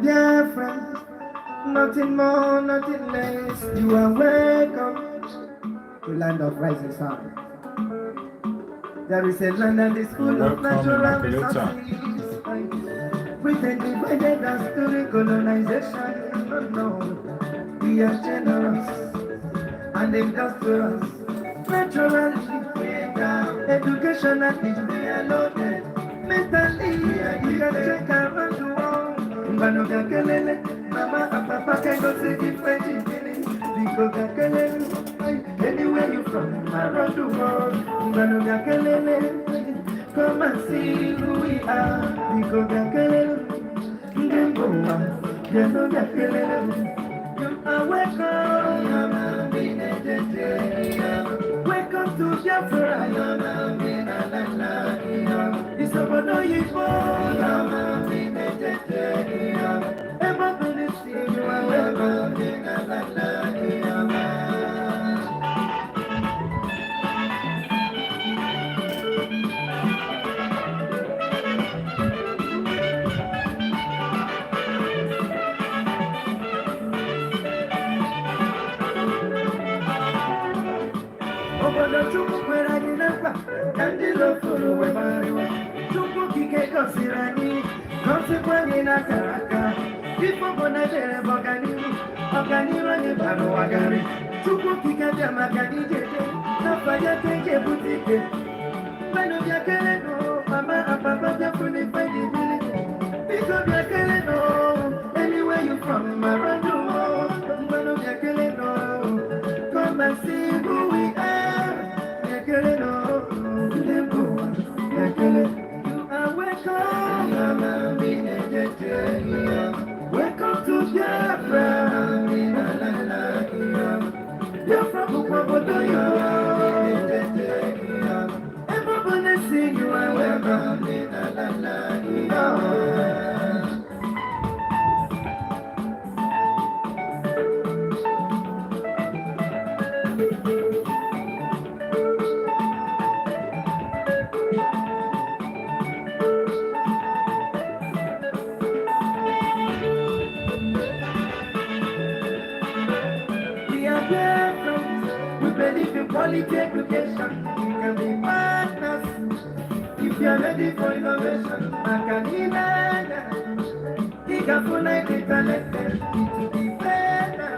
Biafrans, nothing more, nothing less. You are welcome to land of rising sun. There is a land that is full of natural resources. We can divide it as during colonization. No, we are generous and industrious. Naturally, education and we are loaded. Mentally, you can check around the world. Mbano gakelele, mama and papa can go see different feelings. Because gakelele, anywhere you from, around the world. Mbano gakelele, come and see who we are. Because gakelele, ngemboa, yano gakelele. You are welcome, welcome to Biafra. It's about no evil. Everybody see you are welcome. Obodo Chukwu kwere anyị na nkwa ka ndị lofuru wee gbariwa. Chukwu kike gosiri anyị gosikwa anyị n'akara aka. Ife obodo dere bụ ọganihu, ọganihu anyị bara ụwa garị. Chukwu kike bịa maka anyị jeje n'afọ ya ka eji ebute ike. Mmanụ bịa kele nụ, mama and papa bịafu n'ife dị mmiri. Biko bịa kele nụ, anywhere you from around the world. Mmanụ bịa kele nụ, come and see who we are. You are welcome. Welcome to Biafra. Biafra, everybody sing you are welcome. We believe in quality education. We can be partners if you are ready for innovation. Makanina, Igafuna, talented, to be better.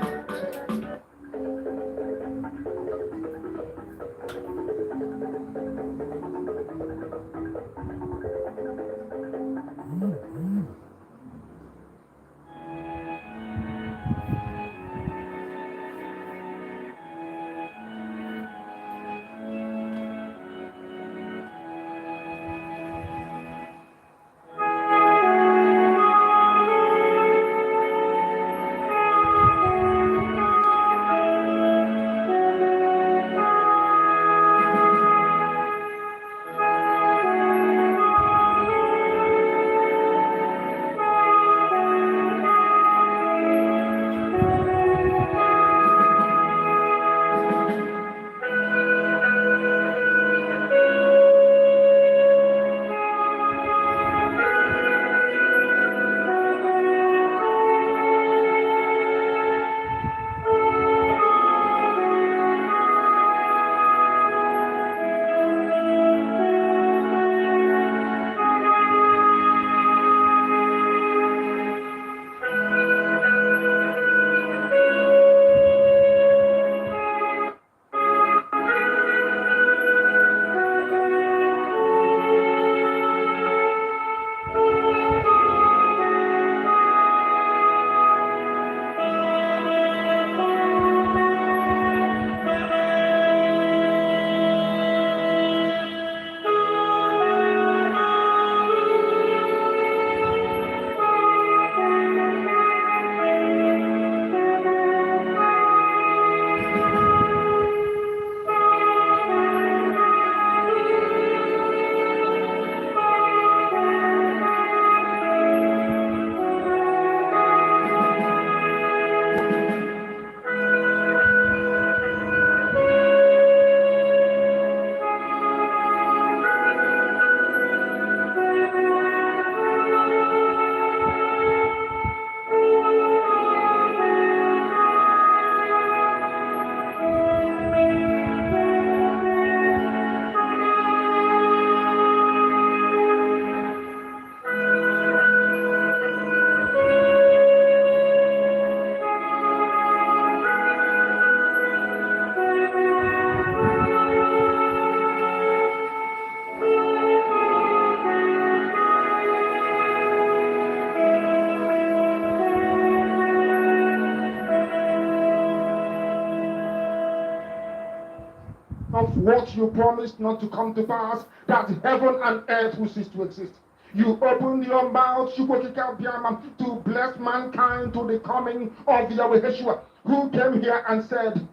of what you promised not to come to pass, that heaven and earth will cease to exist. You opened your mouth to bless mankind to the coming of Yahweh Yeshua, who came here and said,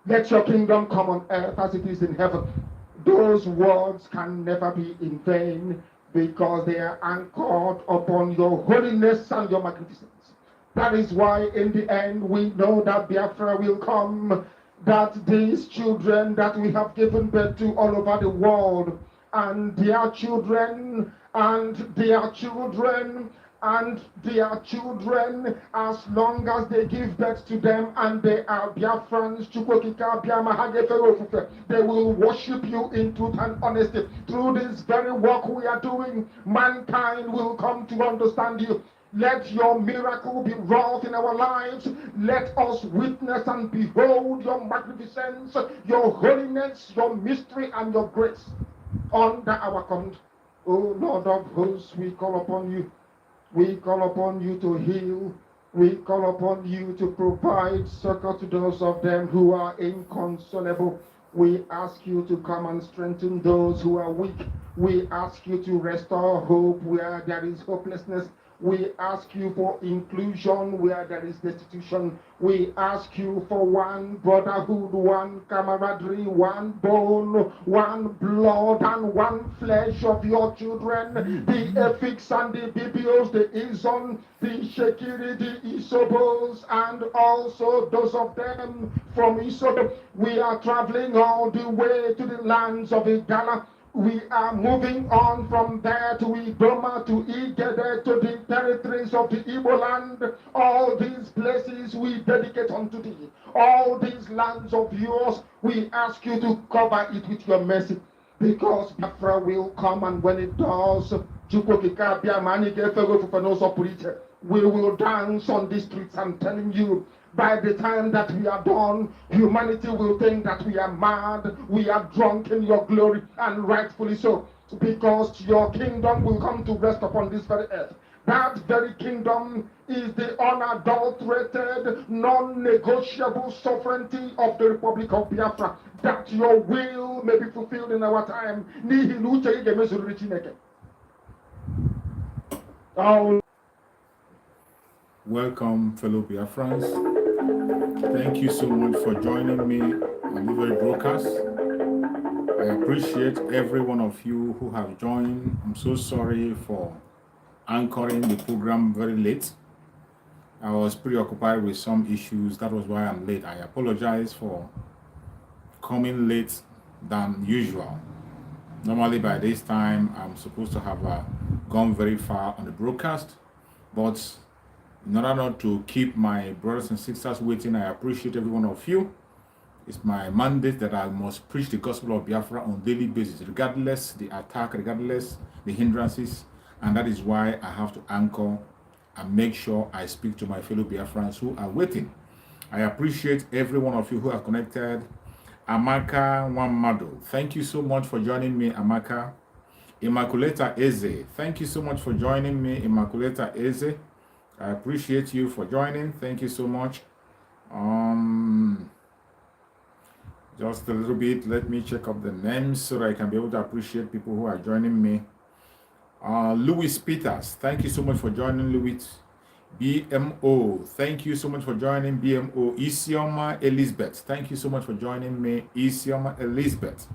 let your kingdom come on earth as it is in heaven. Those words can never be in vain because they are anchored upon your holiness and your magnificence. That is why in the end we know that Biafra will come, that these children that we have given birth to all over the world, and their children, and their children, and their children, as long as they give birth to them and they are Biafrans, they will worship you in truth and honesty. Through this very work we are doing, mankind will come to understand you. Let your miracle be wrought in our lives. Let us witness and behold your magnificence, your holiness, your mystery, and your grace under our command. O Lord of hosts, we call upon you. We call upon you to heal. We call upon you to provide succor to those of them who are inconsolable. We ask you to come and strengthen those who are weak. We ask you to restore hope where there is hopelessness. We ask you for inclusion where there is destitution. We ask you for one brotherhood, one camaraderie, one bone, one blood, and one flesh of your children. The Efiks and the Bibios, the Izon, the Shekiri, the Isobos, and also those of them from Isobo. We are traveling all the way to the lands of Igala. We are moving on from there to Idoma, to Igede, to the territories of the Igbo land. All these places we dedicate unto thee. All these lands of yours, we ask you to cover it with your mercy. Because Biafra will come, and when it does, we will dance on the streets. I'm telling you, by the time that we are done, humanity will think that we are mad, we are drunk in your glory, and rightfully so, because your kingdom will come to rest upon this very earth. That very kingdom is the unadulterated, non-negotiable sovereignty of the Republic of Biafra, that your will may be fulfilled in our time. Welcome, fellow Biafrans. Thank you so much for joining me on this very broadcast. I appreciate every one of you who have joined. I'm so sorry for anchoring the program very late. I was preoccupied with some issues. That was why I'm late. I apologize for coming late than usual. Normally by this time, I'm supposed to have gone very far on the broadcast, but in order not to keep my brothers and sisters waiting, I appreciate every one of you. It's my mandate that I must preach the gospel of Biafra on a daily basis, regardless the attack, regardless the hindrances, and that is why I have to anchor and make sure I speak to my fellow Biafrans who are waiting. I appreciate every one of you who are connected. Amaka Wamado, thank you so much for joining me, Amaka. Immaculata Eze, thank you so much for joining me, Immaculata Eze. I appreciate you for joining. Thank you so much. Just a little bit. Let me check up the names so that I can be able to appreciate people who are joining me. Louis Peters, thank you so much for joining, Louis. BMO, thank you so much for joining, BMO. Isioma Elizabeth, thank you so much for joining me, Isioma Elizabeth.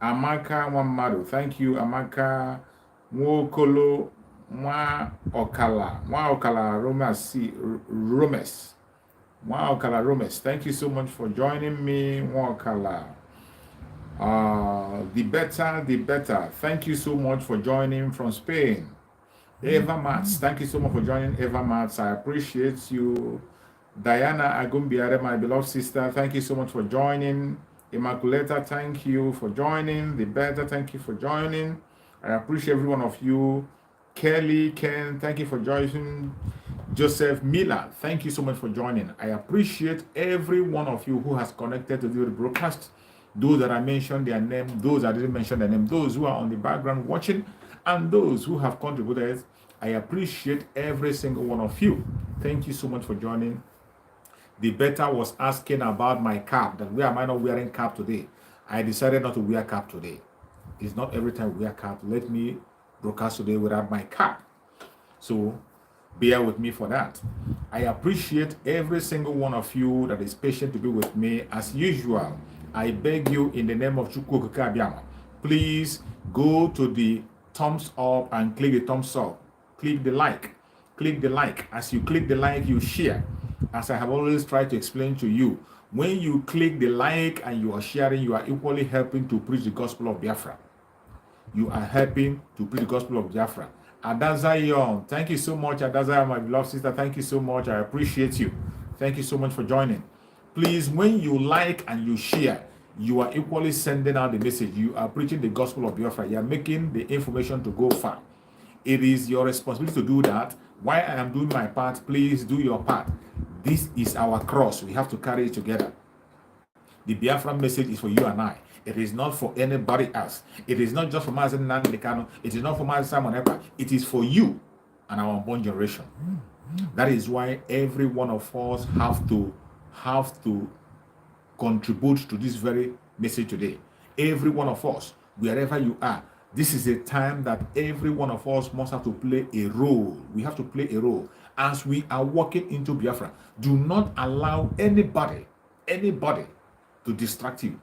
Amaka Wamado, thank you, Amaka Mwokolo. Mwa Okala Romes. Thank you so much for joining me, Mwa Okala. The better. Thank you so much for joining from Spain. Eva Mats, thank you so much for joining, Eva Mats. I appreciate you. Diana Agumbiare, my beloved sister, thank you so much for joining. Immaculata, thank you for joining. The better, thank you for joining. I appreciate every one of you. Kelly, Ken, thank you for joining. Joseph Miller, thank you so much for joining. I appreciate every one of you who has connected to the broadcast. Those that I mentioned their name, those that didn't mention their name, those who are on the background watching, and those who have contributed. I appreciate every single one of you. Thank you so much for joining. The better was asking about my cap, that why am I not wearing cap today? I decided not to wear cap today. It's not every time we wear cap. Let me broadcast today without my cap. So bear with me for that. I appreciate every single one of you that is patient to be with me. As usual, I beg you in the name of Chukwu Okike Abiama, please go to the thumbs up and click the thumbs up. Click the like. Click the like. As you click the like, you share. As I have always tried to explain to you, when you click the like and you are sharing, you are equally helping to preach the gospel of Biafra. You are helping to preach the gospel of Biafra. Adazayon, thank you so much, Adazayon, my beloved sister. Thank you so much. I appreciate you. Thank you so much for joining. Please, when you like and you share, you are equally sending out the message. You are preaching the gospel of Biafra. You are making the information to go far. It is your responsibility to do that. While I am doing my part, please do your part. This is our cross. We have to carry it together. The Biafra message is for you and I. It is not for anybody else. It is not just for Mazen Nandekano. It is not for Mazen Simon Ekpa. It is for you and our unborn generation. That is why every one of us have to contribute to this very message today. Every one of us, wherever you are, this is a time that every one of us must have to play a role. We have to play a role as we are walking into Biafra. Do not allow anybody to distract you.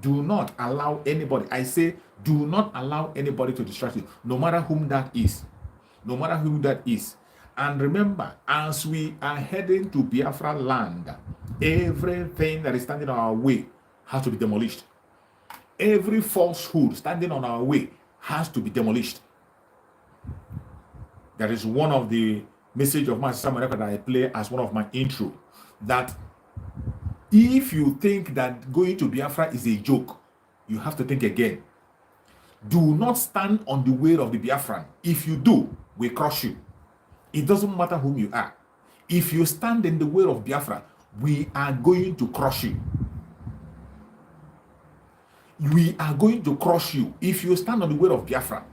Do not allow anybody. I say, do not allow anybody to distract you, no matter whom that is. No matter who that is. And remember, as we are heading to Biafra land, everything that is standing on our way has to be demolished. Every falsehood standing on our way has to be demolished. That is one of the message of Master Samuel that I play as one of my intro. That if you think that going to Biafra is a joke, you have to think again. Do not stand on the way of the Biafran. If you do, we crush you. It doesn't matter whom you are. If you stand in the way of Biafra, we are going to crush you. We are going to crush you if you stand on the way of Biafra.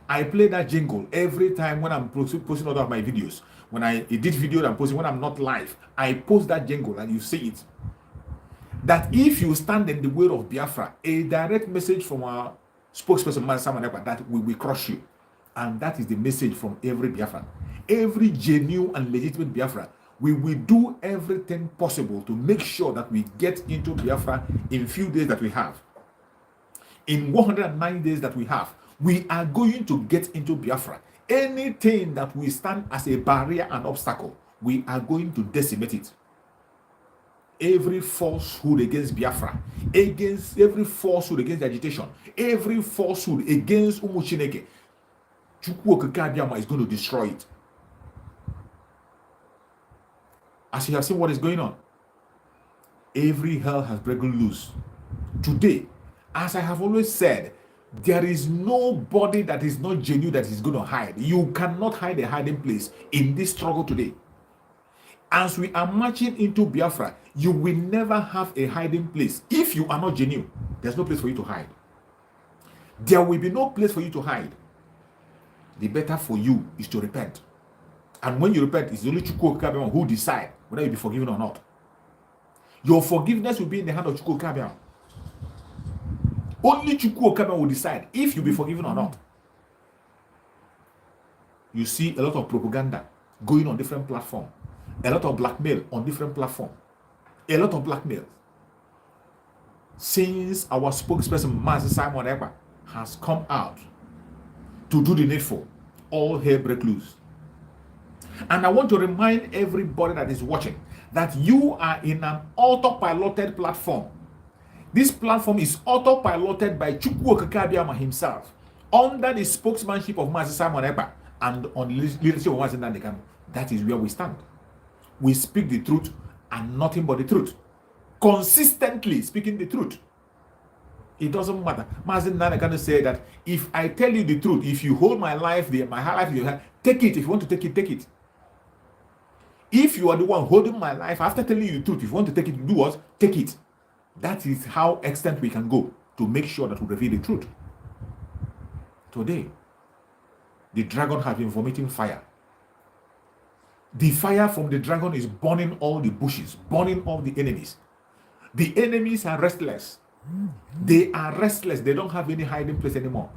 I play that jingle every time when I'm posting other of my videos. When I edit video I'm posting, when I'm not live, I post that jingle and you see it. That if you stand in the way of Biafra, a direct message from our spokesperson, that we will crush you. And that is the message from every Biafran. Every genuine and legitimate Biafra, we will do everything possible to make sure that we get into Biafra in few days that we have. In 109 days that we have, we are going to get into Biafra. Anything that will stand as a barrier and obstacle, we are going to decimate it. Every falsehood against Biafra, against every falsehood against agitation, every falsehood against Umuchineke, Chukwu Okike Abiama is going to destroy it. As you have seen what is going on, every hell has broken loose. Today, as I have always said, there is nobody that is not genuine that is going to hide. You cannot hide a hiding place in this struggle today. As we are marching into Biafra, you will never have a hiding place. If you are not genuine, there's no place for you to hide. There will be no place for you to hide. The better for you is to repent. And when you repent, it's only Chukwu Okike Abiama who decide whether you'll be forgiven or not. Your forgiveness will be in the hand of Chukwu Okike Abiama. Only Chukwu Okike Abiama will decide if you'll be forgiven or not. You see a lot of propaganda going on different platforms. A lot of blackmail on different platforms. A lot of blackmail. Since our spokesperson, Master Simon Ekpa, has come out to do the needful, all hell break loose. And I want to remind everybody that is watching that you are in an autopiloted platform. This platform is autopiloted by Chukwu Okike Abiama himself, under the spokesmanship of Master Simon Ekpa and on the leadership of Master Nandekano. That is where we stand. We speak the truth and nothing but the truth. Consistently speaking the truth. It doesn't matter. Master Nandekano said that if I tell you the truth, if you hold my life there, my life in your hand, take it. If you want to take it, take it. If you are the one holding my life, after telling you the truth, if you want to take it, do what? Take it. That is how extent we can go to make sure that we reveal the truth. Today, the dragon has been vomiting fire. The fire from the dragon is burning all the bushes, burning all the enemies. The enemies are restless. They are restless. They don't have any hiding place anymore.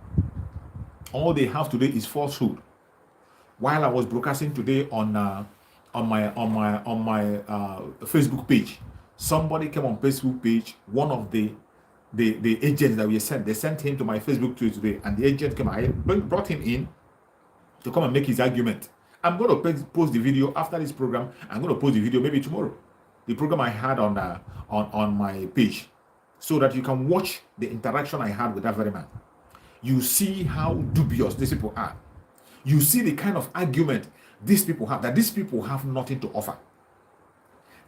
All they have today is falsehood. While I was broadcasting today on my Facebook page, somebody came on Facebook page. One of the agents that we sent, they sent him to my Facebook page today, and the agent came. I brought him in to come and make his argument. I'm going to post the video after this program. I'm going to post the video maybe tomorrow. The program I had on my page, so that you can watch the interaction I had with that very man. You see how dubious these people are. You see the kind of argument these people have, that these people have nothing to offer.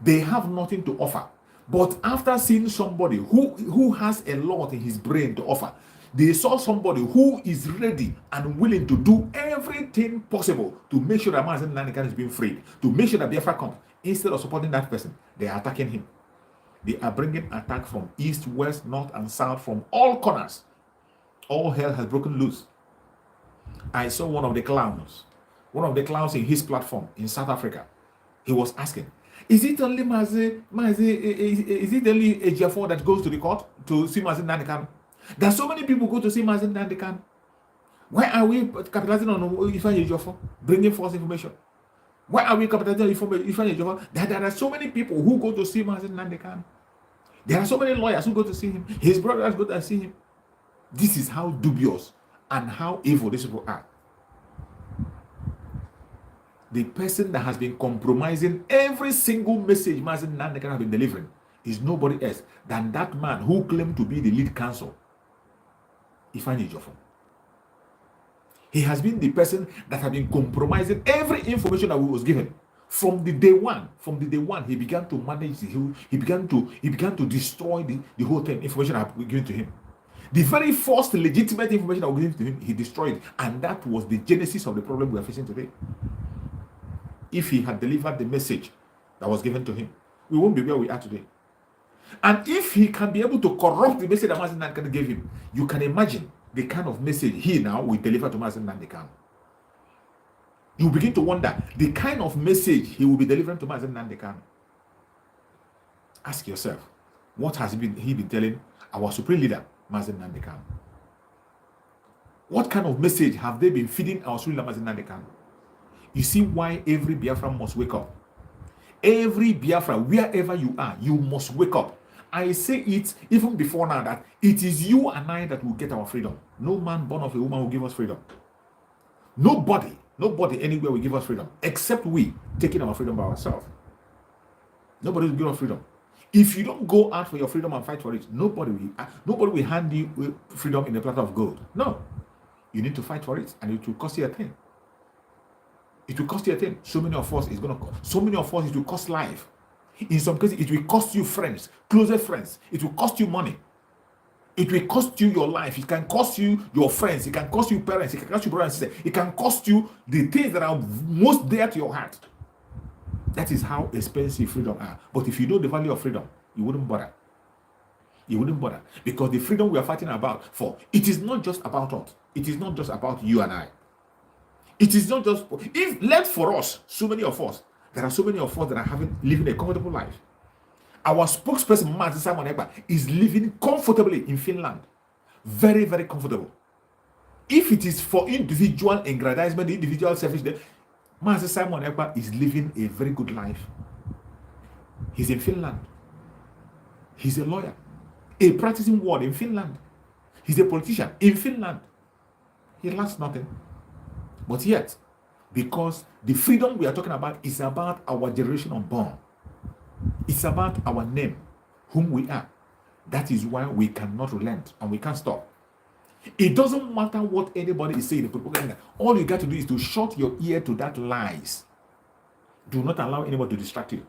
They have nothing to offer. But after seeing somebody who has a lot in his brain to offer, they saw somebody who is ready and willing to do everything possible to make sure that Mazen Nanikan is being freed, to make sure that Biafra comes. Instead of supporting that person, they are attacking him. They are bringing attack from east, west, north, and south, from all corners. All hell has broken loose. I saw one of the clowns in his platform in South Africa. He was asking, is it only is it only Ejiofor that goes to the court to see Mazen Nanikan? There's so many people go to see Mazen Nanikan. Why are we capitalizing on Ifeanyi Ejiofor, bringing false information? Why are we capitalizing on Ifeanyi Ejiofor? There are so many people who go to see Mazen Nanikan. There are so many lawyers who go to see him. His brothers go to see him. This is how dubious and how evil these people are. The person that has been compromising every single message Mazen Nanikan has been delivering is nobody else than that man who claimed to be the lead counsel, Ifeanyi Ejiofor. He has been the person that has been compromising every information that was given. From the day one, he began to manage he began to destroy the whole thing, information that was given to him. The very first legitimate information that was given to him, he destroyed it. And that was the genesis of the problem we are facing today. If he had delivered the message that was given to him, we won't be where we are today. And if he can be able to corrupt the message that Mazen Nanikan gave him, you can imagine the kind of message he now will deliver to Mazen Nanikan. You begin to wonder the kind of message he will be delivering to Mazen Nanikan. Ask yourself, what has he been telling our supreme leader, Mazen Nanikan? What kind of message have they been feeding our supreme leader, Mazen Nanikan? You see why every Biafran must wake up. Every Biafra, wherever you are, you must wake up. I say it even before now that it is you and I that will get our freedom. No man born of a woman will give us freedom. Nobody anywhere will give us freedom except we taking our freedom by ourselves. Nobody will give us freedom. If you don't go out for your freedom and fight for it, nobody will hand you freedom in a platter of gold. No, you need to fight for it, and it will cost you a thing. It will cost you a thing. So many of us, it will cost life. In some cases, it will cost you friends, closer friends. It will cost you money. It will cost you your life. It can cost you your friends. It can cost you parents. It can cost you brothers and sisters. It can cost you the things that are most dear to your heart. That is how expensive freedom are. But if you know the value of freedom, you wouldn't bother. You wouldn't bother. Because the freedom we are fighting it is not just about us. It is not just about you and I. It is not just, if left for us, so many of us, there are so many of us that are living a comfortable life. Our spokesperson, Mazen Simon Ekpa, is living comfortably in Finland. Very, very comfortable. If it is for individual aggrandizement, individual selfishness, Mazen Simon Ekpa is living a very good life. He's in Finland. He's a lawyer, a practicing ward in Finland. He's a politician in Finland. He lacks nothing. But yet, because the freedom we are talking about is about our generation unborn. It's about our name, whom we are. That is why we cannot relent and we can't stop. It doesn't matter what anybody is saying. All you got to do is to shut your ear to that lies. Do not allow anybody to distract you.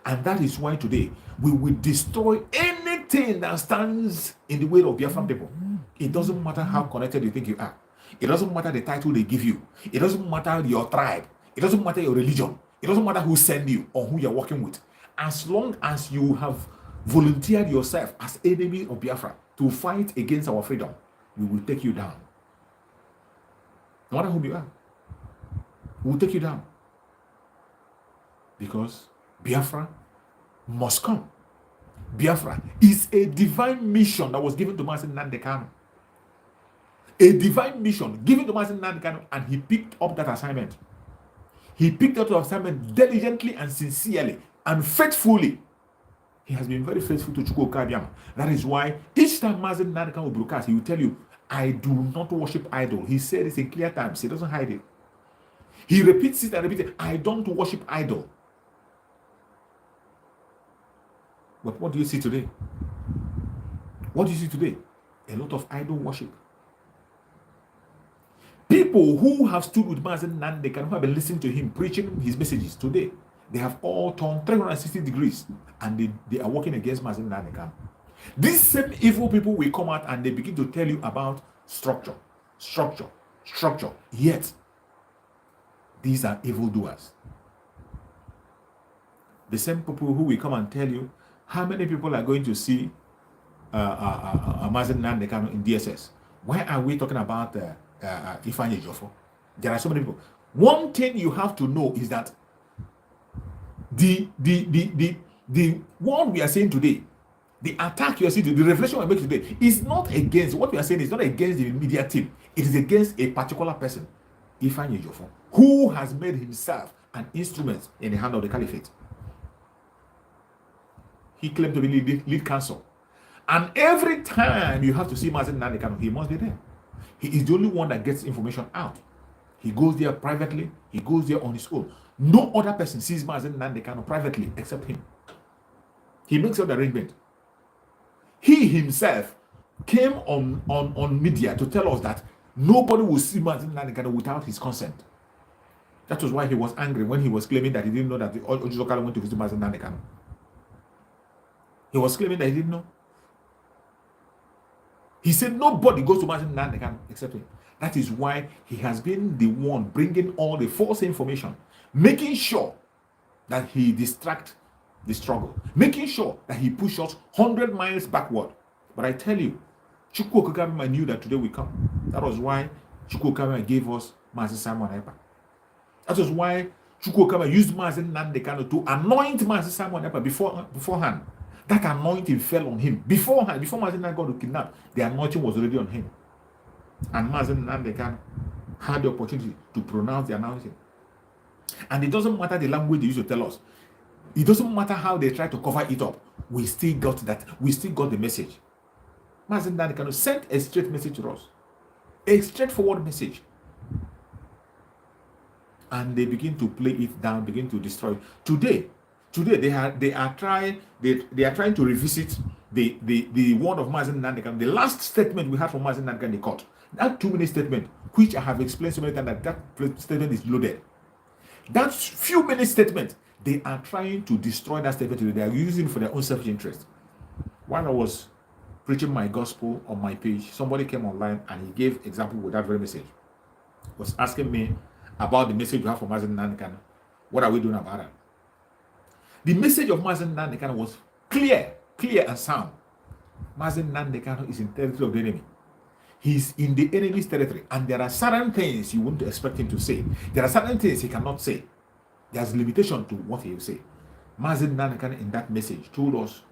And that is why today we will destroy anything that stands in the way of Biafran people. It doesn't matter how connected you think you are. It doesn't matter the title they give you. It doesn't matter your tribe. It doesn't matter your religion. It doesn't matter who sent you or who you're working with. As long as you have volunteered yourself as enemy of Biafra to fight against our freedom, we will take you down. No matter who you are, we will take you down. Because Biafra must come. Biafra is a divine mission that was given to Mazi Nnamdi Kanu. A divine mission given to Mazi Nnamdi Kanu, and he picked up that assignment. He picked up the assignment diligently and sincerely and faithfully. He has been very faithful to Chukwu Okabiama. That is why each time Mazi Nnamdi Kanu will broadcast, he will tell you, I do not worship idol. He said this in clear terms. He doesn't hide it. He repeats it and repeats it. I don't worship idol. But what do you see today? What do you see today? A lot of idol worship. People who have stood with Mazi Nnamdi Kanu, who have been listening to him preaching his messages today, they have all turned 360 degrees and they are working against Mazi Nnamdi Kanu. These same evil people will come out and they begin to tell you about structure. Yet, these are evildoers. The same people who will come and tell you how many people are going to see Mazi Nnamdi Kanu in DSS. Why are we talking about Ifeanyi Ejiofor? There are so many people. One thing you have to know is that the one we are saying today, the attack you are seeing, the revelation we are making today, is not against what we are saying. Is not against the media team. It is against a particular person, Ifeanyi Ejiofor, who has made himself an instrument in the hand of the caliphate. He claimed to be lead counsel, and every time you have to see Mazi Nnamdi Kanu, he must be there. He is the only one that gets information out. He goes there privately. He goes there on his own. No other person sees Mazi Nnamdi Kanu privately except him. He makes up the arrangement. He himself came on media to tell us that nobody will see Mazi Nnamdi Kanu without his consent. That was why he was angry when he was claiming that he didn't know that the Ojukala went to visit Mazi Nnamdi Kanu. He was claiming that he didn't know. He said nobody goes to Mazi Nnamdi Kanu except him. That is why he has been the one bringing all the false information, making sure that he distracts the struggle, making sure that he pushes us 100 miles backward. But I tell you, Chukwu Okabima knew that today will come. That was why Chukwu Okabima gave us Mazi Simon Ekpa. That was why Chukwu Okabima used Mazi Nnamdi Kanu to anoint Mazi Simon Ekpa beforehand. That anointing fell on him beforehand. Before Mazi Nnamdi got kidnapped, the anointing was already on him. And Mazi Nnamdi Kanu had the opportunity to pronounce the anointing. And it doesn't matter the language they used to tell us. It doesn't matter how they try to cover it up. We still got that. We still got the message. Mazi Nnamdi Kanu sent a straight message to us. A straightforward message. And they begin to play it down, begin to destroy it. Today they are trying to revisit the word of Mazi Nnamdi Kanu. The last statement we had from Mazi Nnamdi Kanu in the court. That 2-minute statement, which I have explained so many times that statement is loaded. That few-minute statement, they are trying to destroy that statement today. They are using it for their own selfish interest. While I was preaching my gospel on my page, somebody came online and he gave example with that very message. He was asking me about the message we have for Mazi Nnamdi Kanu. What are we doing about it? The message of Mazi Nnamdi Kanu was clear and sound. Mazi Nnamdi Kanu is in territory of the enemy. He's in the enemy's territory, and there are certain things you wouldn't expect him to say. There are certain things he cannot say. There's limitation to what he will say. Mazi Nnamdi Kanu in that message told us,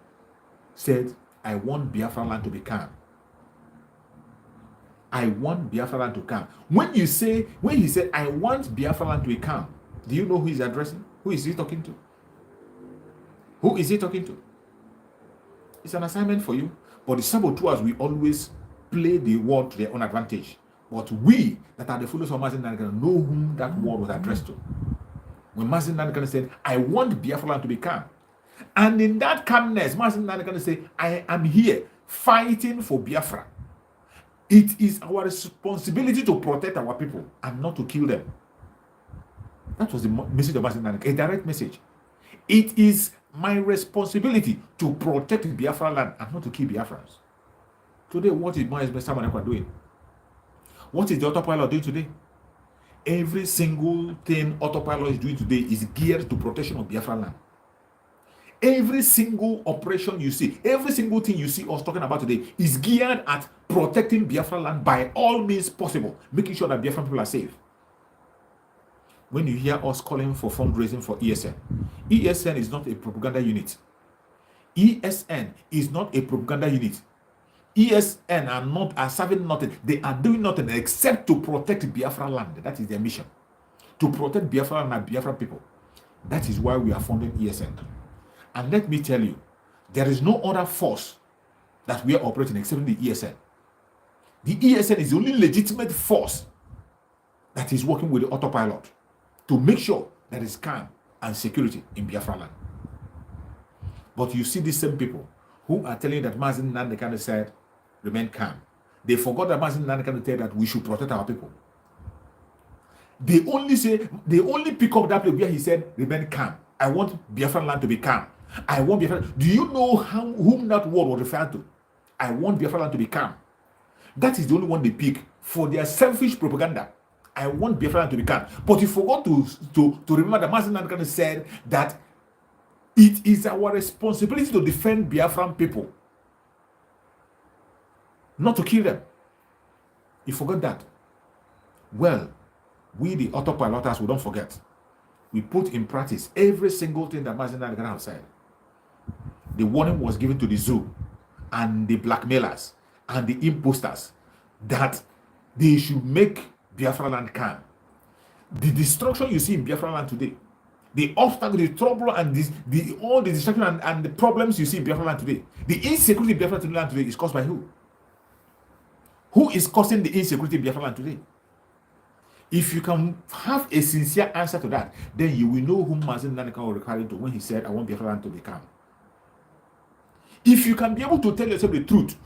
said, I want Biafra land to be calm. I want Biafra land to calm. When he said, I want Biafra land to be calm, do you know who he's addressing? Who is he talking to? Who is he talking to? It's an assignment for you. But the saboteurs will always play the word to their own advantage. But we that are the followers of Mazi Nnamdi Kanu know whom that word was addressed to. When Mazi Nnamdi Kanu said, I want Biafra land to be calm. And in that calmness, Mazi Nnamdi Kanu said, I am here fighting for Biafra. It is our responsibility to protect our people and not to kill them. That was the message of Mazi Nnamdi Kanu, a direct message. It is my responsibility to protect Biafra land and not to kill Biafrans. Today, what is Mazi Simon Ekpa doing? What is the autopilot doing today? Every single thing autopilot is doing today is geared to protection of Biafra land. Every single operation you see, every single thing you see us talking about today is geared at protecting Biafra land by all means possible, making sure that Biafra people are safe. When you hear us calling for fundraising for ESN, ESN is not a propaganda unit. ESN is not a propaganda unit. ESN are serving nothing. They are doing nothing except to protect Biafra land. That is their mission. To protect Biafra land and Biafra people. That is why we are funding ESN. And let me tell you, there is no other force that we are operating except the ESN. The ESN is the only legitimate force that is working with the autopilot to make sure there is calm and security in Biafra land. But you see these same people who are telling you that Mazi Nnamdi Kanu said, remain calm. They forgot that Mazi Nnamdi Kanu said that we should protect our people. They only pick up that place where he said, remain calm. I want Biafra land to be calm. I want Biafra. Do you know whom that word was referred to? I want Biafra land to be calm. That is the only one they pick for their selfish propaganda. I want Biafra land to be calm. But you forgot to remember that Mazi Nnamdi Kanu said that it is our responsibility to defend Biafran people, not to kill them. You forgot that. Well, we the autopiloters, we don't forget. We put in practice every single thing that Mazi Nnamdi Kanu have said. The warning was given to the zoo and the blackmailers and the imposters that they should make Biafra land calm. The destruction you see in Biafra land today, the obstacle, the trouble, and all the destruction and the problems you see in Biafra land today, the insecurity in Biafra land today is caused by who? Who is causing the insecurity in Biafra land today? If you can have a sincere answer to that, then you will know whom Mazi Nnamdi Kanu was referring to when he said, I want Biafra land to be calm. If you can be able to tell yourself the truth,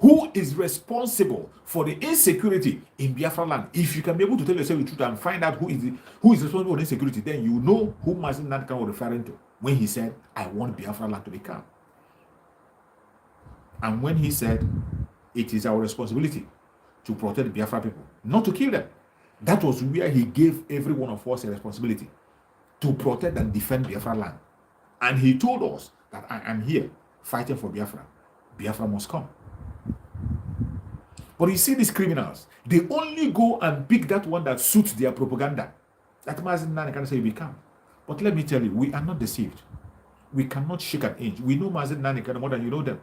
who is responsible for the insecurity in Biafra land, if you can be able to tell yourself the truth and find out who is responsible for the insecurity, then you know who Mazi Nnamdi Kanu was referring to when he said, I want Biafra land to be calm. And when he said, it is our responsibility to protect Biafra people, not to kill them. That was where he gave every one of us a responsibility to protect and defend Biafra land. And he told us that I am here fighting for Biafra. Biafra must come. But you see these criminals, they only go and pick that one that suits their propaganda. That Mazi Nnamdi Kanu say we come. But let me tell you, we are not deceived. We cannot shake an inch. We know Mazi Nnamdi Kanu more than you know them.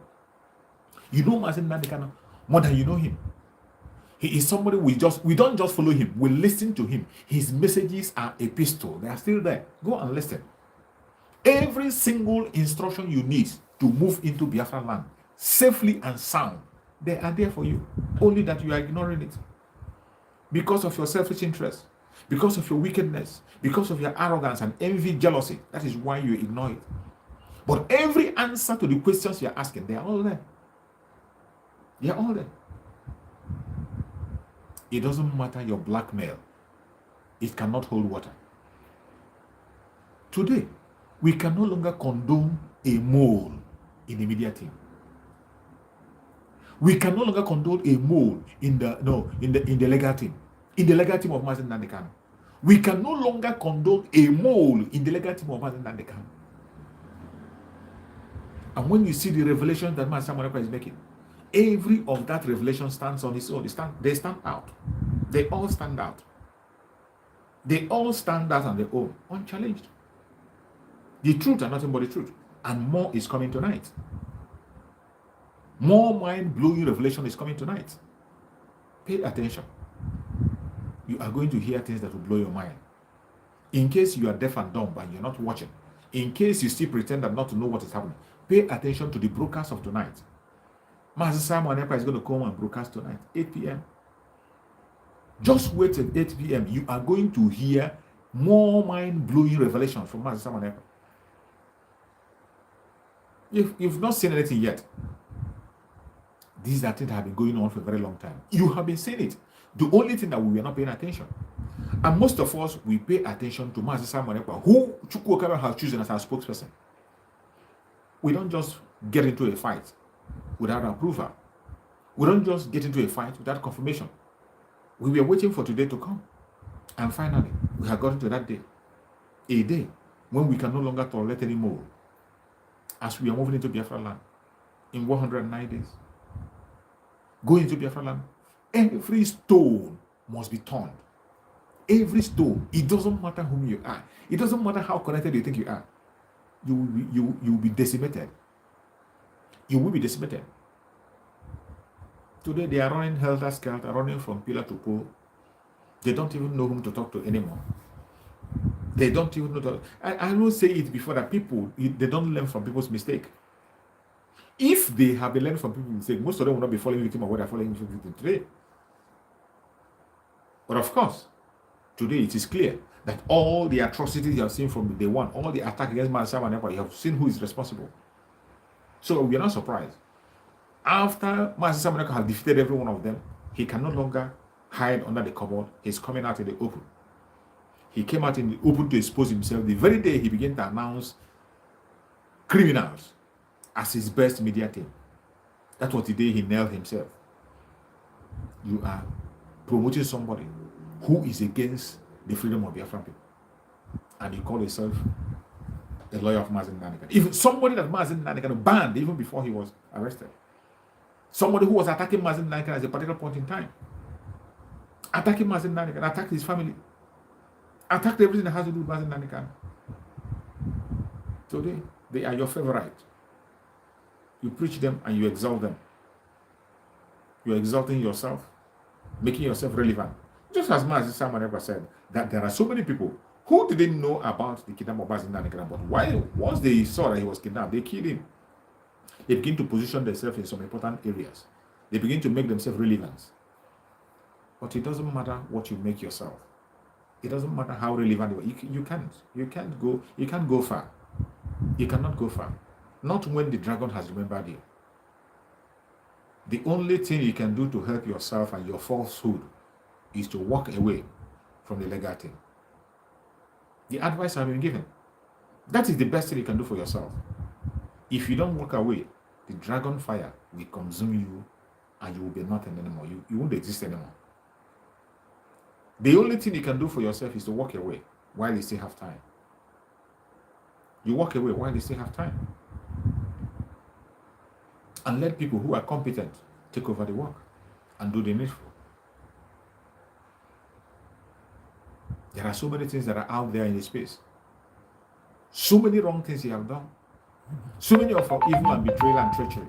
You know Mazi Nnamdi Kanu more than you know him. He is somebody we don't just follow him, we listen to him. His messages are epistle. They are still there. Go and listen. Every single instruction you need to move into Biafra land safely and sound, they are there for you. Only that you are ignoring it. Because of your selfish interest, because of your wickedness, because of your arrogance and envy, jealousy. That is why you ignore it. But every answer to the questions you are asking, they are all there. They are all there. It doesn't matter your blackmail. It cannot hold water. Today, we can no longer condone a mole in the media team. We can no longer condone a mole in the legal team. In the legal team of Mazi Nnamdi Kanu. We can no longer condone a mole in the legal team of Mazi Nnamdi Kanu. And when you see the revelation that Mazi Nnamdi Kanu is making, every of that revelation stands on its own. They stand out. They all stand out. They all stand out on their own, unchallenged. The truth and nothing but the truth. And more is coming tonight. More mind-blowing revelation is coming tonight. Pay attention. You are going to hear things that will blow your mind. In case you are deaf and dumb and you're not watching, in case you still pretend not to know what is happening, pay attention to the broadcast of tonight. Master Simon Ekpa is going to come and broadcast tonight, 8 p.m. Just wait at 8 p.m. You are going to hear more mind-blowing revelations from Master Simon Ekpa. If you've not seen anything yet, these are things that have been going on for a very long time. You have been seeing it. The only thing that we are not paying attention. And most of us, we pay attention to Master Simon Ekpa, who Chukwu Okara has chosen as our spokesperson. We don't just get into a fight without approval. We don't just get into a fight without confirmation. We were waiting for today to come. And finally, we have gotten to that day. A day when we can no longer tolerate anymore. As we are moving into Biafra land in 109 days. Going into Biafra land, every stone must be turned. Every stone. It doesn't matter whom you are. It doesn't matter how connected you think you are. You will be decimated. You will be decimated. Today they are running helter-skelter, running from pillar to pole. They don't even know whom to talk to anymore. They don't even know. I will say it before that people, they don't learn from people's mistake. If they have been learning from people's mistake, most of them will not be falling victim of what they're falling victim today. But of course, today it is clear that all the atrocities you have seen from day one, all the attack against Master and Empire, you have seen who is responsible. So we are not surprised. After Master Samanaka has defeated every one of them, he can no longer hide under the cupboard. He's coming out in the open. He came out in the open to expose himself. The very day he began to announce criminals as his best media team. That was the day he nailed himself. You are promoting somebody who is against the freedom of Biafran people. And you call yourself a lawyer of Mazen Nanikan. Even somebody that Mazen Nanikan banned even before he was arrested. Somebody who was attacking Mazen Nanikan at a particular point in time. Attacking Mazen Nanikan, attacked his family. Attacked everything that has to do with Mazen Nanikan. Today, they are your favorite. You preach them and you exalt them. You're exalting yourself, making yourself relevant. Just as Mazen Samaneka said, that there are so many people who didn't know about the kidnapping of Mazen Nanikan, but once they saw that he was kidnapped, they killed him. They begin to position themselves in some important areas. They begin to make themselves relevant. But it doesn't matter what you make yourself. It doesn't matter how relevant you are. You can't go far. You cannot go far. Not when the dragon has remembered you. The only thing you can do to help yourself and your falsehood is to walk away from the legal thing. The advice I've been given. That is the best thing you can do for yourself. If you don't walk away, the dragon fire will consume you and you will be nothing anymore. You won't exist anymore. The only thing you can do for yourself is to walk away while you still have time. You walk away while you still have time. And let people who are competent take over the work and do the needful. There are so many things that are out there in the space. So many wrong things you have done. So many of our evil and betrayal and treachery.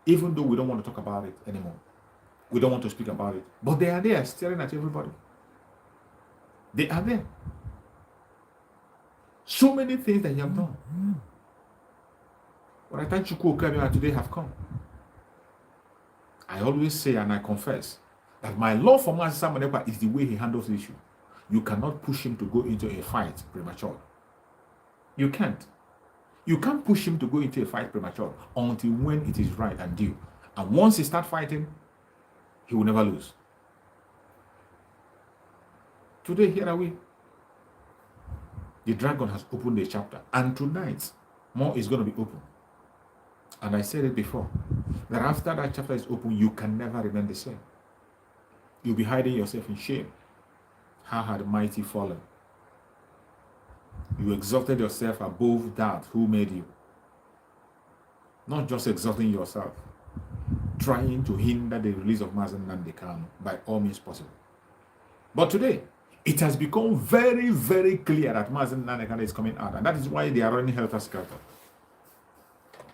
Even though we don't want to talk about it anymore. We don't want to speak about it. But they are there staring at everybody. They are there. So many things that you have done. But I thank you today have come. I always say and I confess that my love for Master Samanekwa is the way he handles the issue. You cannot push him to go into a fight premature. You can't. You can't push him to go into a fight premature until when it is right and due. And once he starts fighting, he will never lose. Today, here are we. The dragon has opened a chapter. And tonight, more is going to be open. And I said it before, that after that chapter is open, you can never remain the same. You'll be hiding yourself in shame. How had the mighty fallen? You exalted yourself above that who made you. Not just exalting yourself, trying to hinder the release of Mazen Nandekano by all means possible. But today, it has become very, very clear that Mazen Nandekano is coming out, and that is why they are running helter-skelter.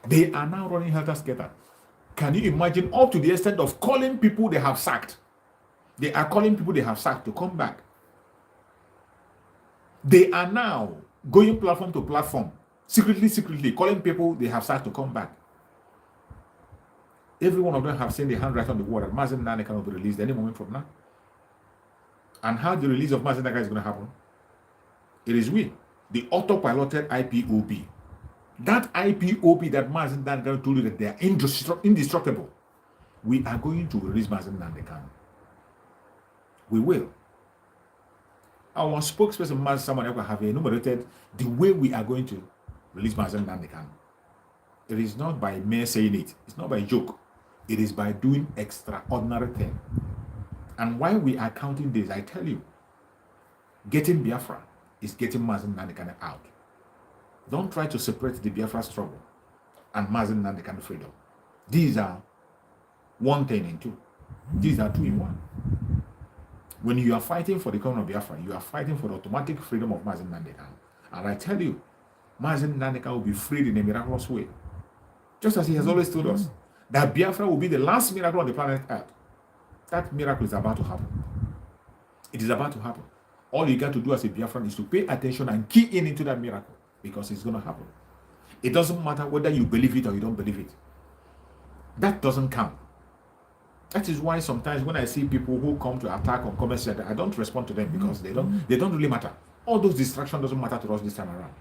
They are now running helter-skelter. Can you imagine, up to the extent of calling people they have sacked? They are calling people they have sacked to come back. They are now going platform to platform, secretly calling people they have sacked to come back. Every one of them have seen the handwriting on the wall that Mazen Nandekano will be released any moment from now. And how the release of Mazen Nandekano is going to happen? It is we, the autopiloted IPOB. That IPOB that Mazen Nandekano told you that they are indestructible. We are going to release Mazen Nandekano. We will. Our spokesperson, Mazen Samanekwa, have enumerated the way we are going to release Mazen Nandekano. It is not by mere saying it. It's not by joke. It is by doing extraordinary things. And while we are counting days, I tell you, getting Biafra is getting Mazen Nandekano out. Don't try to separate the Biafra struggle and Mazen Nandekano freedom. These are one thing in two. These are two in one. When you are fighting for the coming of Biafra, you are fighting for the automatic freedom of Mazen Nandekano. And I tell you, Mazen Nandekano will be freed in a miraculous way. Just as he has always told us that Biafra will be the last miracle on the planet Earth. That miracle is about to happen. It is about to happen. All you got to do as a Biafran is to pay attention and key in into that miracle, because it's going to happen. It doesn't matter whether you believe it or you don't believe it. That doesn't count. That is why sometimes when I see people who come to attack on comment center, I don't respond to them, because they don't really matter. All those distractions doesn't matter to us this time around.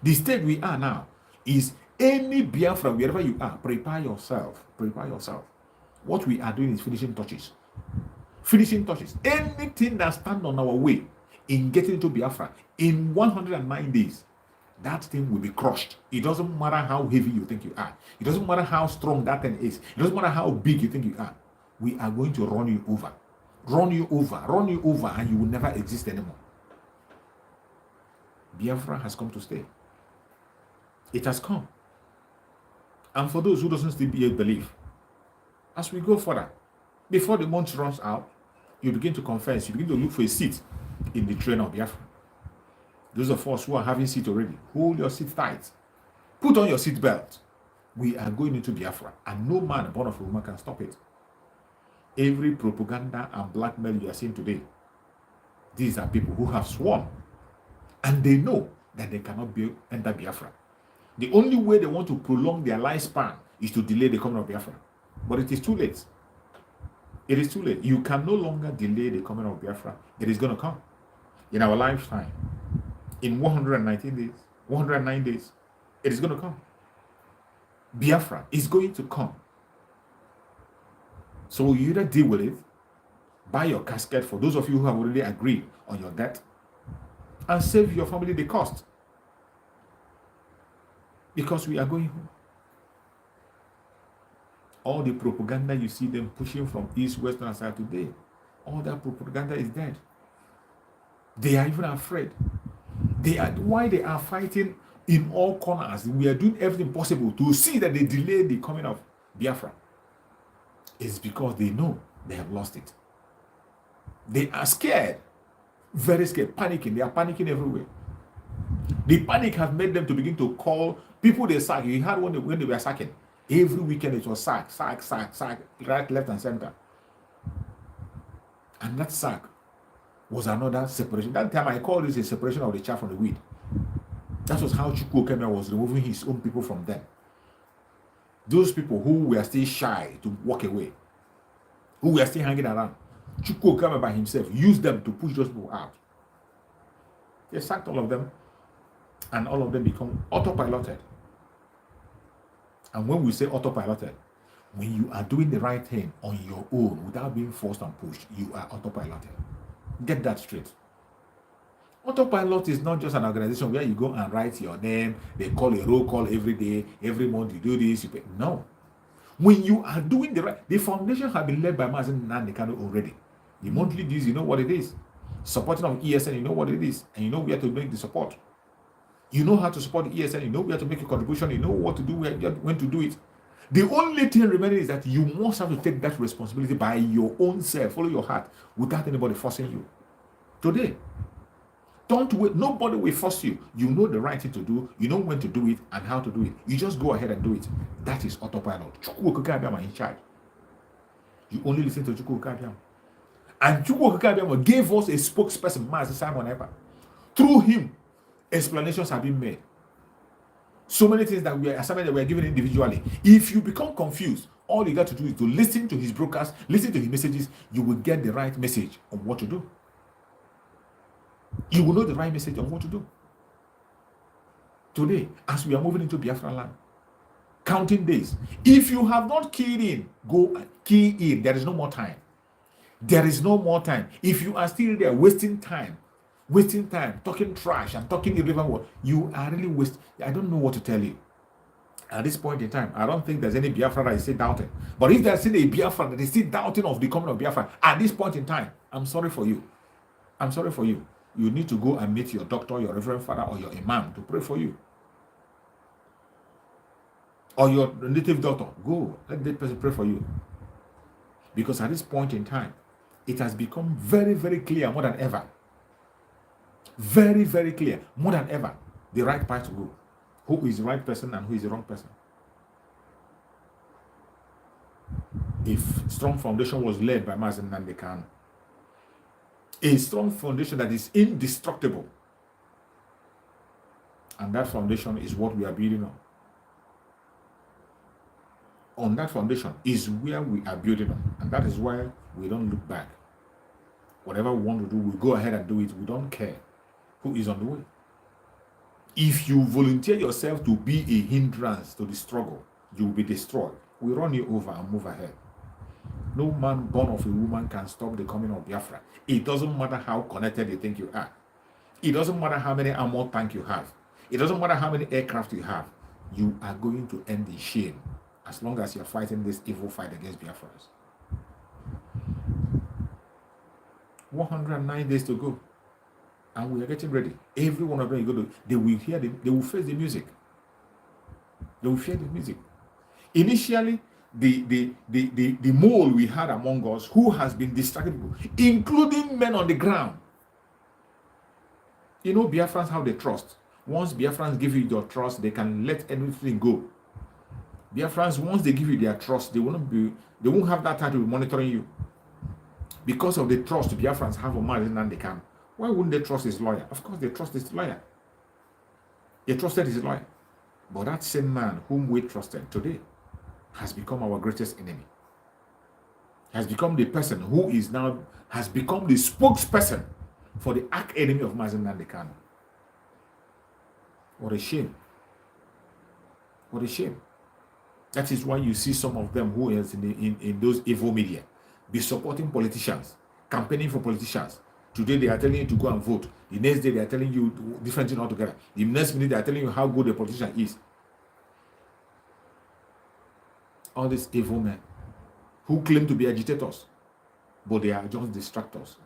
The state we are now is any Biafra, wherever you are, prepare yourself. Prepare yourself. What we are doing is finishing touches. Finishing touches. Anything that stands on our way in getting into Biafra in 109 days, that thing will be crushed. It doesn't matter how heavy you think you are. It doesn't matter how strong that thing is. It doesn't matter how big you think you are. We are going to run you over. Run you over. Run you over, and you will never exist anymore. Biafra has come to stay. It has come. And for those who doesn't still believe, as we go further, before the month runs out, you begin to confess, you begin to look for a seat in the train of Biafra. Those of us who are having seat already, hold your seat tight. Put on your seat belt. We are going into Biafra, and no man born of a woman can stop it. Every propaganda and blackmail you are seeing today, these are people who have sworn, and they know that they cannot enter Biafra. The only way they want to prolong their lifespan is to delay the coming of Biafra. But it is too late. It is too late. You can no longer delay the coming of Biafra. It is going to come. In our lifetime, in 119 days, 109 days, it is going to come. Biafra is going to come. So you either deal with it, buy your casket for those of you who have already agreed on your debt, and save your family the cost. Because we are going home. All the propaganda you see them pushing from east, west, and south today, all that propaganda is dead. They are even afraid. Why they are fighting in all corners. We are doing everything possible to see that they delay the coming of Biafra. It's because they know they have lost it. They are scared, very scared, panicking. They are panicking everywhere. The panic has made them to begin to call people they sack. You had when they were sacking. Every weekend it was sack, right, left, and center. And that sack was another separation. That time I called this a separation of the chaff from the wheat. That was how Chukwu Okemia was removing his own people from them. Those people who were still shy to walk away, who were still hanging around, Chukwu Okemia by himself used them to push those people out. They sacked all of them, and all of them become autopiloted. And when we say autopiloted, when you are doing the right thing on your own without being forced and pushed, you are autopiloted. Get that straight. Autopilot is not just an organization where you go and write your name, they call a roll call every day, every month you do this, you pay. No. When you are doing the right, the foundation has been led by Mazen Nandekano already. The monthly dues, you know what it is. Supporting of ESN, you know what it is, and you know where to make the support. You know how to support the ESN, you know where to make a contribution, you know what to do, when to do it. The only thing remaining is that you must have to take that responsibility by your own self, follow your heart, without anybody forcing you. Today, don't wait, nobody will force you. You know the right thing to do, you know when to do it and how to do it. You just go ahead and do it. That is autopilot. Chukwu Okemia in charge. You only listen to Chukwu Okemia. And Chukwu Okemia gave us a spokesperson, Master Simon Epa. Through him, explanations have been made. So many things that we are given individually. If you become confused, all you got to do is to listen to his broadcast, listen to his messages. You will get the right message on what to do. You will know the right message on what to do. Today, as we are moving into Biafra land, counting days. If you have not keyed in, go key in. There is no more time. There is no more time. If you are still there wasting time, talking trash and talking irrelevant word, you are really wasting. I don't know what to tell you. At this point in time, I don't think there's any Biafra that is still doubting. But if there's still a Biafra that is still doubting of the coming of Biafra, at this point in time, I'm sorry for you. I'm sorry for you. You need to go and meet your doctor, your reverend father, or your imam to pray for you. Or your native doctor. Go, let that person pray for you. Because at this point in time, it has become very, very clear more than ever. Very, very clear, more than ever, the right path to go. Who is the right person and who is the wrong person. a strong foundation was laid by Mazi Nnamdi Kanu. A strong foundation that is indestructible. And that foundation is what we are building on. On that foundation is where we are building on. And that is why we don't look back. Whatever we want to do, we go ahead and do it. We don't care who is on the way. If you volunteer yourself to be a hindrance to the struggle, you will be destroyed. We run you over and move ahead. No man born of a woman can stop the coming of Biafra. It doesn't matter how connected you think you are. It doesn't matter how many armored tanks you have. It doesn't matter how many aircraft you have. You are going to end in shame as long as you're fighting this evil fight against Biafrans. 109 days to go. And we are getting ready. Every one of them, they will hear they will face the music. They will hear the music. Initially, the mole we had among us who has been distracting people, including men on the ground. You know, Biafrans have the trust. Once Biafrans give you your trust, they can let everything go. Biafrans, once they give you their trust, they won't have that time to be monitoring you. Because of the trust Biafrans have on Mazi Nnamdi Kanu. Why wouldn't they trust his lawyer? Of course, they trust his lawyer. They trusted his lawyer. But that same man whom we trusted today has become our greatest enemy. Has become the person who is now, has become the spokesperson for the arch enemy of Mazi Nnamdi Kanu. What a shame. What a shame. That is why you see some of them who is in those evil media be supporting politicians, campaigning for politicians. Today they are telling you to go and vote. The next day they are telling you different things altogether. The next minute they are telling you how good the politician is. All these evil men who claim to be agitators, but they are just distractors.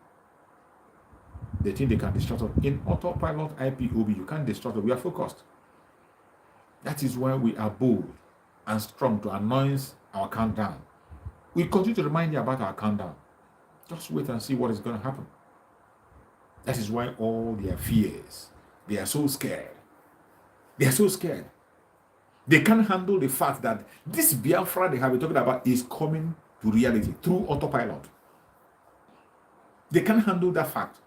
They think they can distract us. In autopilot IPOB, you can't distract us. We are focused. That is why we are bold and strong to announce our countdown. We continue to remind you about our countdown. Just wait and see what is going to happen. That is why all their fears, they are so scared. They are so scared. They can't handle the fact that this Biafra they have been talking about is coming to reality through autopilot. They can't handle that fact.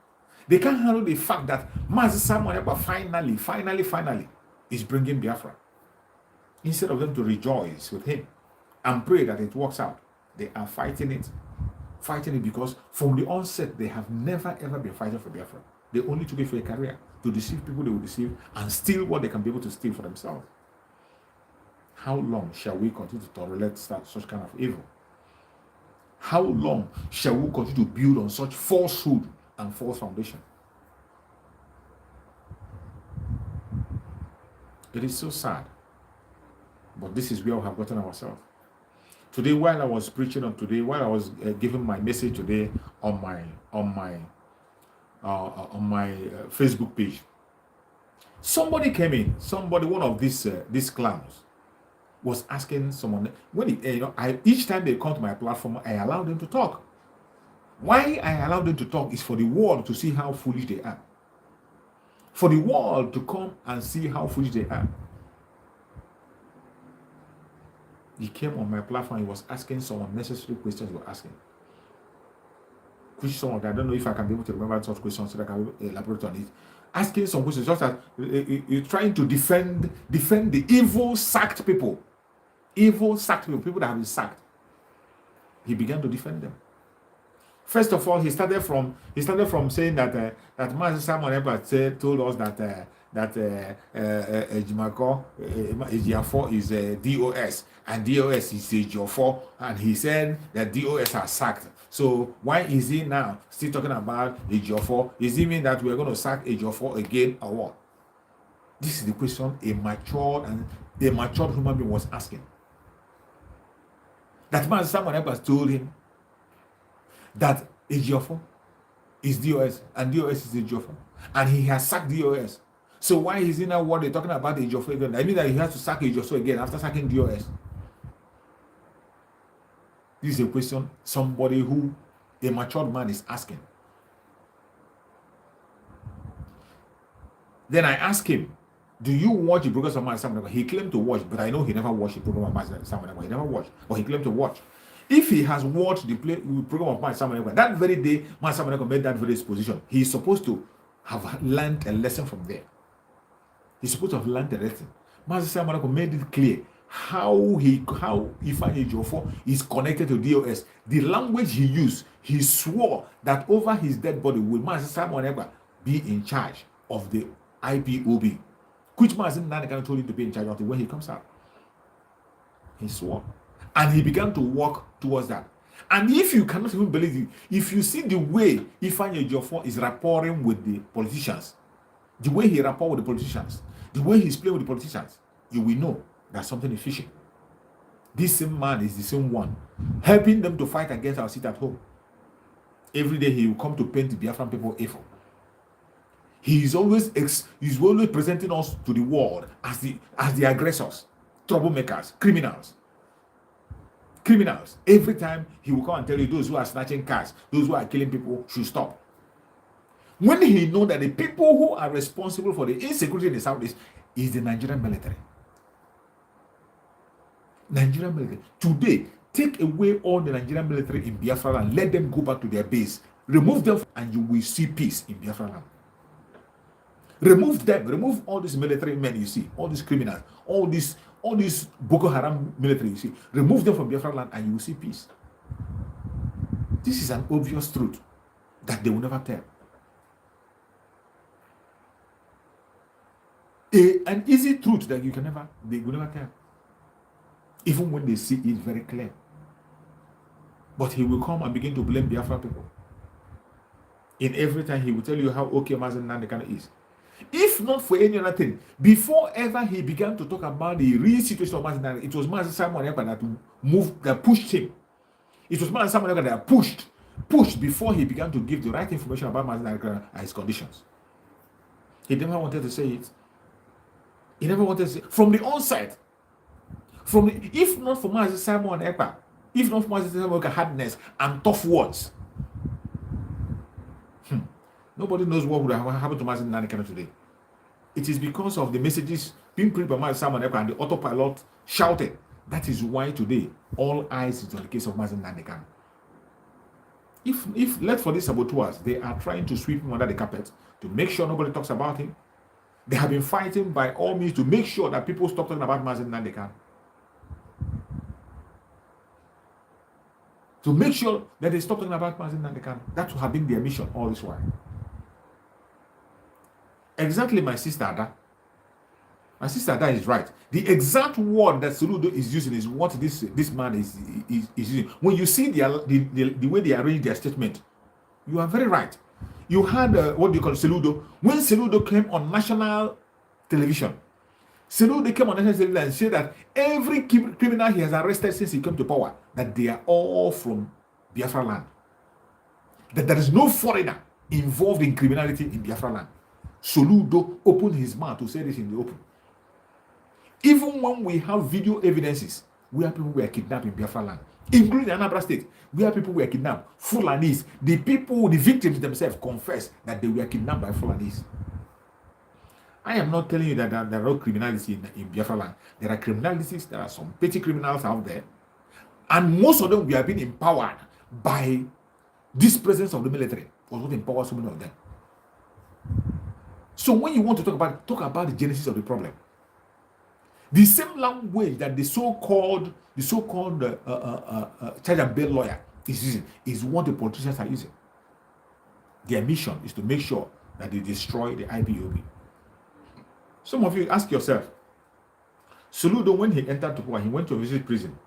They can't handle the fact that Mazi Samuel finally is bringing Biafra. Instead of them to rejoice with him and pray that it works out, they are fighting it because from the onset they have never ever been fighting for Biafra. They only took it for a career, to deceive people they will deceive and steal what they can be able to steal for themselves. How long shall we continue to tolerate such kind of evil? How long shall we continue to build on such falsehood and false foundation? It is so sad, but this is where we have gotten ourselves. Today, while I was preaching while I was giving my message today on my Facebook page, somebody came in. One of these clowns was asking someone when each time they come to my platform, I allow them to talk. Why I allow them to talk is for the world to see how foolish they are. For the world to come and see how foolish they are. He came on my platform, he was asking some unnecessary questions he was asking. Which some of them, I don't know if I can be able to remember such questions so that I can elaborate on it. Asking some questions just that you're trying to defend the evil sacked people. People that have been sacked. He began to defend them. First of all, he started from saying that Mazi Samuel told us that Ejimako Ejiafo is DOS and DOS is Ejiofor, and he said that DOS are sacked. So why is he now still talking about Ejiofor? Is he mean that we are going to sack Ejiofor again or what? This is the question a matured human being was asking. That man someone else told him that Ejiofor is DOS and DOS is Ejiofor, and he has sacked DOS. So why is he now what they're talking about Ejiofor again? I mean that he has to sack Ejiofor again after sacking DOS. This is a question somebody who a matured man is asking. Then I asked him, do you watch the progress of Mazi Samuel? He claimed to watch, but I know he never watched the program of Mazi Samuel. He never watched, but he claimed to watch. If he has watched the program of Master Samuel Ekpa, that very day Master Samuel Ekpa made that very exposition, he is supposed to have learned a lesson from there. He's supposed to have learned a lesson. Master Samuel Ekpa made it clear how Ifeanyi Ejiofor is connected to DOS. The language he used, he swore that over his dead body will Master Samuel Ekpa be in charge of the IPOB, which Master Nnamdi Kanu told him to be in charge of it when he comes out. He swore. And he began to walk towards that. And if you cannot even believe it, if you see the way Ifeanyi Ejiofor is rapporting with the politicians, the way he rapport with the politicians, the way he's playing with the politicians, you will know that something is fishy. This same man is the same one helping them to fight against our seat at home. Every day he will come to paint the Biafran people evil. He's always presenting us to the world as the aggressors, troublemakers, criminals. Every time he will come and tell you those who are snatching cars, those who are killing people should stop. When he knows that the people who are responsible for the insecurity in the southeast is the Nigerian military. Today, take away all the Nigerian military in Biafra and let them go back to their base. Remove them and you will see peace in Biafra land. Remove them. Remove all these military men you see, all these criminals, all these Boko Haram military you see. Remove them from Biafra land and you will see peace. This is an obvious truth that they will never tell. An easy truth that they will never tell. Even when they see it very clear. But he will come and begin to blame Biafra people. In every time he will tell you how okay Mazi Nnamdi Kanu is. If not for any other thing, before ever he began to talk about the real situation of Mazi Nnamdi, it was Mazi Samuel Ekpa that pushed him. It was Mazi Samuel Ekpa that pushed before he began to give the right information about Mazi Nnamdi Kanu and his conditions. He never wanted to say it. He never wanted to say from the onset. If not for Mazi Samuel Ekpa, if not for Mazi Samuel Ekpa hardness and tough words, nobody knows what would have happened to Mazi Nnamdi Kanu today. It is because of the messages being preached by Mazi Samuel Ekpa and the autopilot shouted. That is why today all eyes is on the case of Mazi Nnamdi Kanu. If left for these saboteurs, they are trying to sweep him under the carpet to make sure nobody talks about him. They have been fighting by all means to make sure that people stop talking about Mazi Nnamdi Kanu. To make sure that they stop talking about Mazi Nnamdi Kanu. That would have been their mission all this while. Exactly, my sister Ada. My sister Ada is right. The exact word that Soludo is using is what this man is using. When you see the way they arrange their statement, you are very right. You had what do you call Soludo? When Soludo came on national television, Soludo came on national television and said that every criminal he has arrested since he came to power, that they are all from Biafra land. That there is no foreigner involved in criminality in Biafra land. Soludo opened his mouth to say this in the open. Even when we have video evidences where people were kidnapped in Biafra land, including Anambra State, where people were kidnapped, Fulanis, the victims themselves confess that they were kidnapped by Fulanis. I am not telling you that there are no criminality in Biafra land. There are criminalities, there are some petty criminals out there, and most of them we have been empowered by this presence of the military. Was what empowers so many of them. So when you want to talk about the genesis of the problem, the same language that the so-called charge and bail lawyer is using is what the politicians are using. Their mission is to make sure that they destroy the IPOB. Some of you ask yourself, Soludo, when he entered to power, he went to visit prison.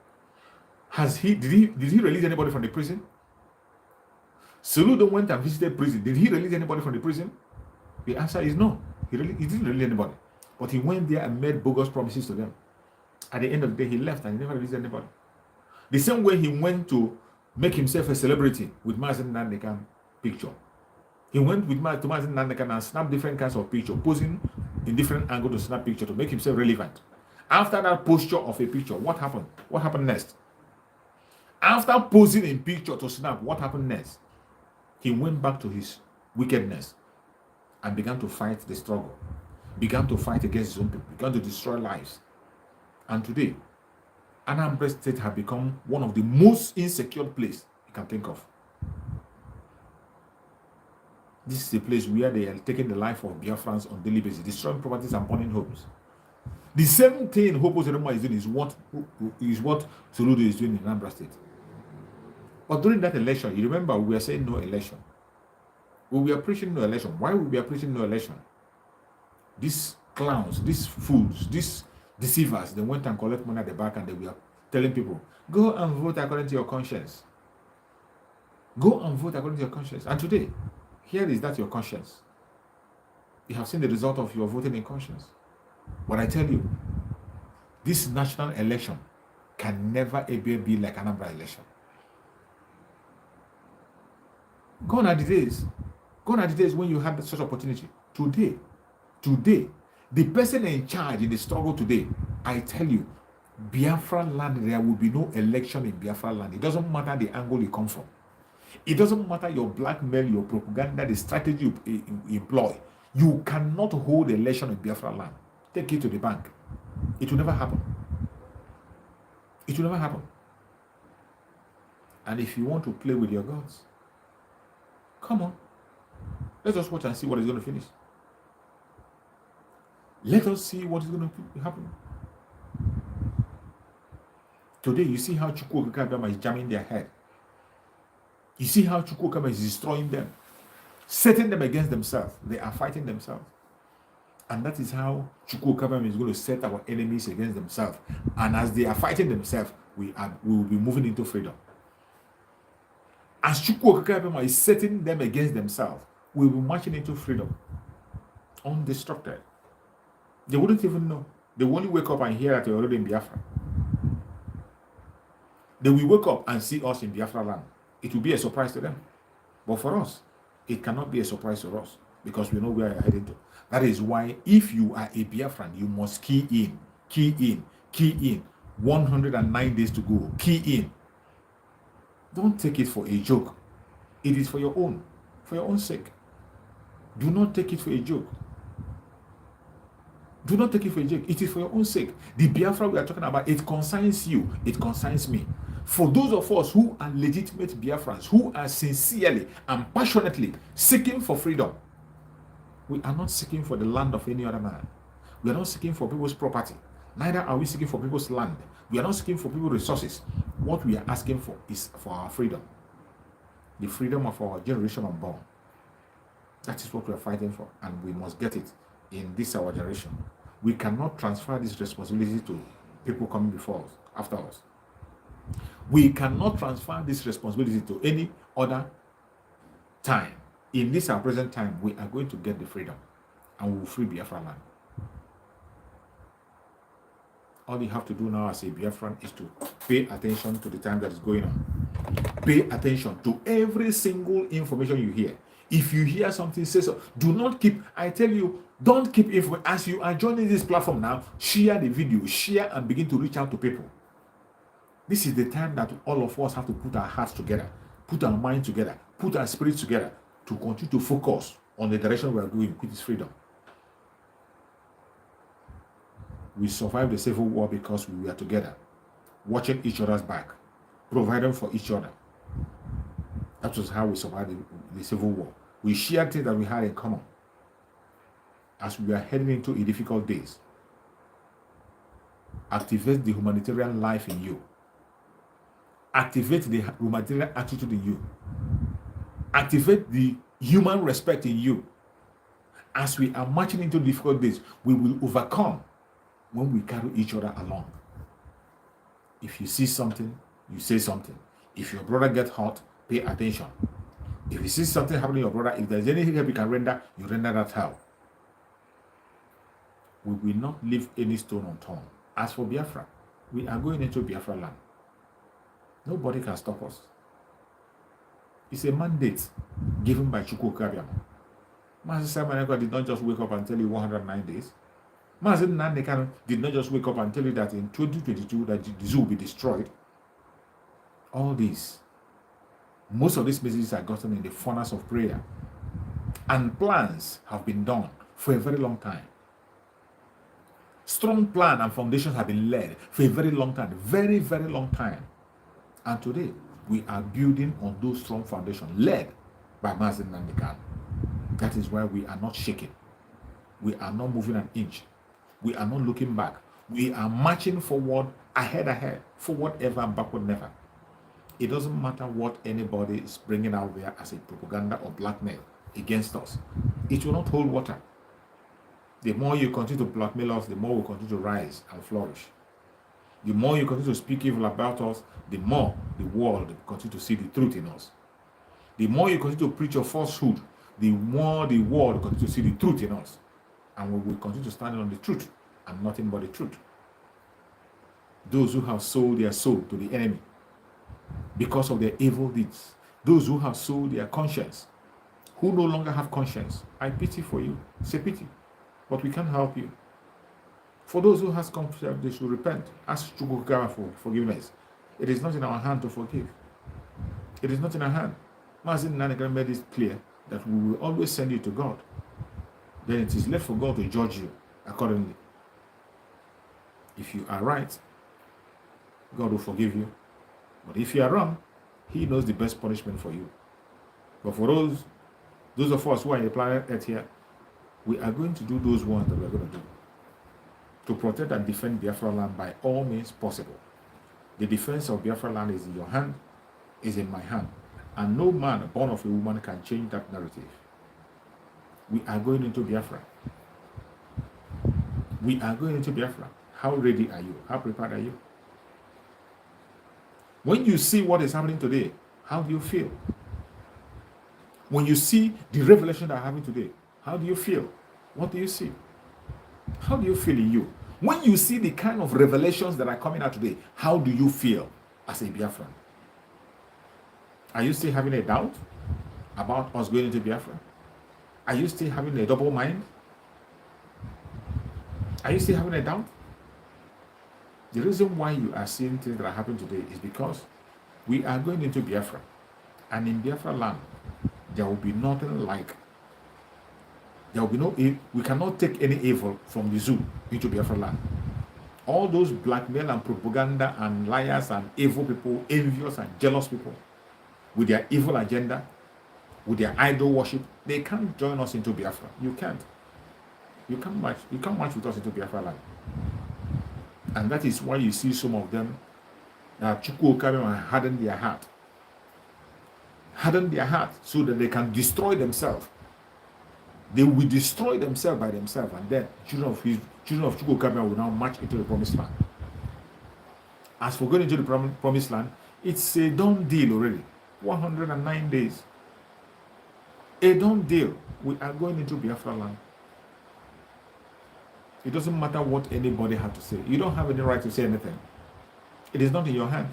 Did he release anybody from the prison? Soludo went and visited prison. Did he release anybody from the prison? The answer is no. He didn't release anybody. But he went there and made bogus promises to them. At the end of the day, he left and he never released anybody. The same way he went to make himself a celebrity with Mazi Nnamdi Kanu picture. He went to Mazi Nnamdi Kanu and snapped different kinds of picture, posing in different angles to snap picture to make himself relevant. After that posture of a picture, what happened? What happened next? After posing in picture to snap, what happened next? He went back to his wickedness and began to fight the struggle, began to fight against his own people, began to destroy lives. And today, Anambra State have become one of the most insecure places you can think of. This is a place where they are taking the life of Biafrans on daily basis, destroying properties and burning homes. The same thing Hopo Solomon is doing is what Soludo is doing in Anambra State. But during that election, you remember we were saying no election. We were preaching no election. Why we were preaching no election? These clowns, these fools, these deceivers, they went and collect money at the back and they were telling people, go and vote according to your conscience. Go and vote according to your conscience. And today, here is that your conscience. You have seen the result of your voting in conscience. But I tell you, this national election can never ever be like Anambra election. Gone are the days. Gone are the days when you had such opportunity. Today, the person in charge in the struggle today, I tell you, Biafra land, there will be no election in Biafra land. It doesn't matter the angle you come from. It doesn't matter your blackmail, your propaganda, the strategy you employ. You cannot hold election in Biafra land. Take it to the bank. It will never happen. It will never happen. And if you want to play with your gods, come on. Let us watch and see what is going to finish. Let us see what is going to happen. Today, you see how Chukwu Okabama is jamming their head. You see how Chukwu Okabama is destroying them, setting them against themselves. They are fighting themselves. And that is how Chukwu Okabama is going to set our enemies against themselves. And as they are fighting themselves, we will be moving into freedom. As Chukwu Okabama is setting them against themselves, we will be marching into freedom. Undestructed. They wouldn't even know. They will only wake up and hear that we're already in Biafra. They will wake up and see us in Biafra land. It will be a surprise to them. But for us, it cannot be a surprise to us because we know where you're heading to. That is why if you are a Biafran, you must key in. 109 days to go. Key in. Don't take it for a joke. It is for your own sake. Do not take it for a joke. Do not take it for a joke. It is for your own sake. The Biafra we are talking about, it concerns you. It concerns me. For those of us who are legitimate Biafrans, who are sincerely and passionately seeking for freedom, we are not seeking for the land of any other man. We are not seeking for people's property. Neither are we seeking for people's land. We are not seeking for people's resources. What we are asking for is for our freedom. The freedom of our generation unborn. That is what we are fighting for, and we must get it in this our generation. We cannot transfer this responsibility to people coming before us, after us. We cannot transfer this responsibility to any other time. In this our present time, we are going to get the freedom, and we will free Biafra land. All you have to do now as a Biafran is to pay attention to the time that is going on. Pay attention to every single information you hear. If you hear something, say so. Do not keep, I tell you, don't keep info. As you are joining this platform now, share the video, share and begin to reach out to people. This is the time that all of us have to put our hearts together, put our mind together, put our spirits together to continue to focus on the direction we are going, which is freedom. We survived the civil war because we were together, watching each other's back, providing for each other. That was how we survived the civil war. We shared things that we had in common. As we are heading into a difficult days, activate the humanitarian life in you. Activate the humanitarian attitude in you. Activate the human respect in you. As we are marching into difficult days, we will overcome when we carry each other along. If you see something, you say something. If your brother gets hurt, pay attention. If you see something happening to your brother, if there's anything help you can render, you render that help. We will not leave any stone unturned. As for Biafra, we are going into Biafra land. Nobody can stop us. It's a mandate given by Chukwu Okabama. Mazi Samaneko did not just wake up and tell you 109 days. Mazi Nnamdi did not just wake up and tell you that in 2022 that the zoo will be destroyed. All these, most of these messages are gotten in the furnace of prayer. And plans have been done for a very long time. Strong plan and foundations have been laid for a very long time, very, very long time. And today, we are building on those strong foundations led by Mazi Nnamdi Kanu. That is why we are not shaking. We are not moving an inch. We are not looking back. We are marching forward, ahead, forward ever and backward never. It doesn't matter what anybody is bringing out there as a propaganda or blackmail against us. It will not hold water. The more you continue to blackmail us, the more we continue to rise and flourish. The more you continue to speak evil about us, the more the world will continue to see the truth in us. The more you continue to preach your falsehood, the more the world will continue to see the truth in us. And we will continue to stand on the truth and nothing but the truth. Those who have sold their soul to the enemy because of their evil deeds, those who have sold their conscience, who no longer have conscience, I pity for you. It's a pity, but we can't help you. For those who have conscience, they should repent. Ask Chukwu for forgiveness. It is not in our hand to forgive. It is not in our hand. Mazi Nnamdi Kanu made it clear that we will always send you to God. Then it is left for God to judge you accordingly. If you are right, God will forgive you. But if you are wrong, He knows the best punishment for you. But for those of us who are in the planet Earth here, we are going to do those ones that we are going to do. To protect and defend Biafra land by all means possible. The defense of Biafra land is in your hand, is in my hand. And no man born of a woman can change that narrative. We are going into Biafra. We are going into Biafra. How ready are you? How prepared are you? When you see what is happening today, how do you feel? When you see the revelation that are happening today, how do you feel? What do you see? How do you feel in you? When you see the kind of revelations that are coming out today, how do you feel as a Biafran? Are you still having a doubt about us going into Biafra? Are you still having a double mind? Are you still having a doubt? The reason why you are seeing things that are happening today is because we are going into Biafra. And in Biafra land, there will be nothing like, there will be no, we cannot take any evil from the zoo into Biafra land. All those blackmail and propaganda and liars and evil people, envious and jealous people, with their evil agenda, with their idol worship, they can't join us into Biafra. You can't. You can't march with us into Biafra land. And that is why you see some of them that Chukwu Okabia and harden their heart. Harden their heart so that they can destroy themselves. They will destroy themselves by themselves, and then children of Chukwu Okabia will now march into the promised land. As for going into the promised land, it's a done deal already. 109 days. A done deal. We are going into Biafra land. It doesn't matter what anybody has to say. You don't have any right to say anything. It is not in your hand.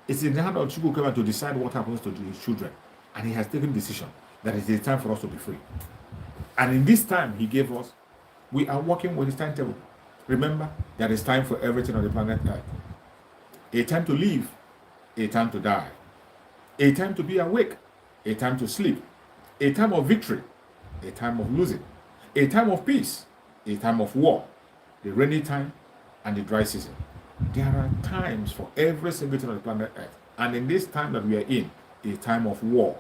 It's in the hand of Chukwu Okabia to decide what happens to his children. And he has taken a decision that it is time for us to be free. And in this time he gave us, we are working with his timetable. Remember, there is time for everything on the planet Earth. A time to live, a time to die. A time to be awake, a time to sleep. A time of victory, a time of losing. A time of peace, a time of war, the rainy time and the dry season. There are times for every single thing on the planet Earth. And in this time that we are in, a time of war,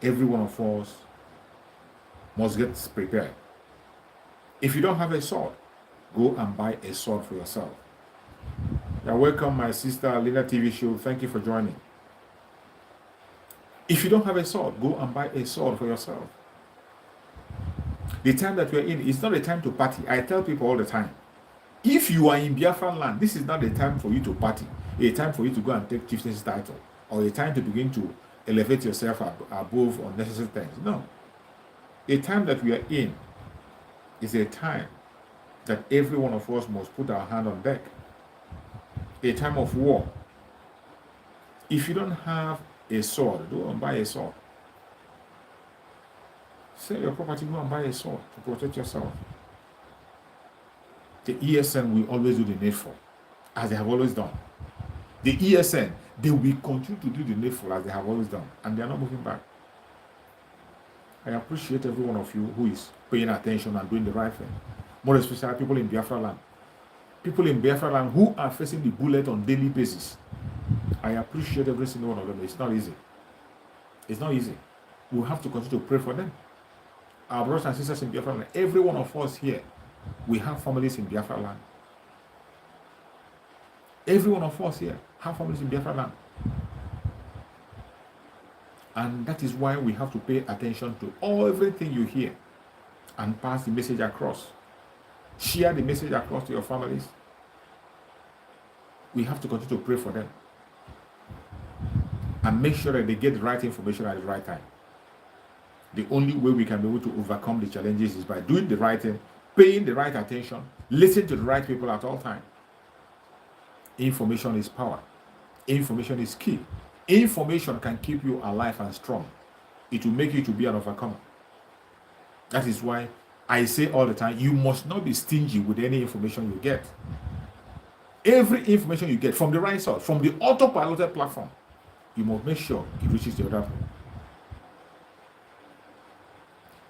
every one of us must get prepared. If you don't have a sword, go and buy a sword for yourself. You're welcome, my sister Lina TV show. Thank you for joining. If you don't have a sword, go and buy a sword for yourself. The time that we're in is not a time to party. I tell people all the time, if you are in Biafran land, this is not a time for you to party. A time for you to go and take chieftain's title, or a time to begin to elevate yourself above unnecessary things. No. A time that we are in is a time that every one of us must put our hand on deck. A time of war. If you don't have a sword, go and buy a sword. Sell your property, go and buy a sword to protect yourself. The ESN will always do the needful, as they have always done. The ESN, they will continue to do the needful as they have always done, and they are not moving back. I appreciate every one of you who is paying attention and doing the right thing. more especially people in Biafra land. People in Biafra land who are facing the bullet on daily basis. I appreciate every single one of them. It's not easy. It's not easy. We have to continue to pray for them. Our brothers and sisters in Biafra land, every one of us here, we have families in Biafra land. Every one of us here have families in Biafra land. And that is why we have to pay attention to everything you hear and pass the message across. Share the message across to your families. We have to continue to pray for them and make sure that they get the right information at the right time. The only way we can be able to overcome the challenges is by doing the right thing, paying the right attention, listening to the right people at all times. Information is power. Information is key. Information can keep you alive and strong. It will make you to be an overcomer. That is why I say all the time, you must not be stingy with any information you get. Every information you get from the right source, from the autopiloted platform, you must make sure it reaches the other person.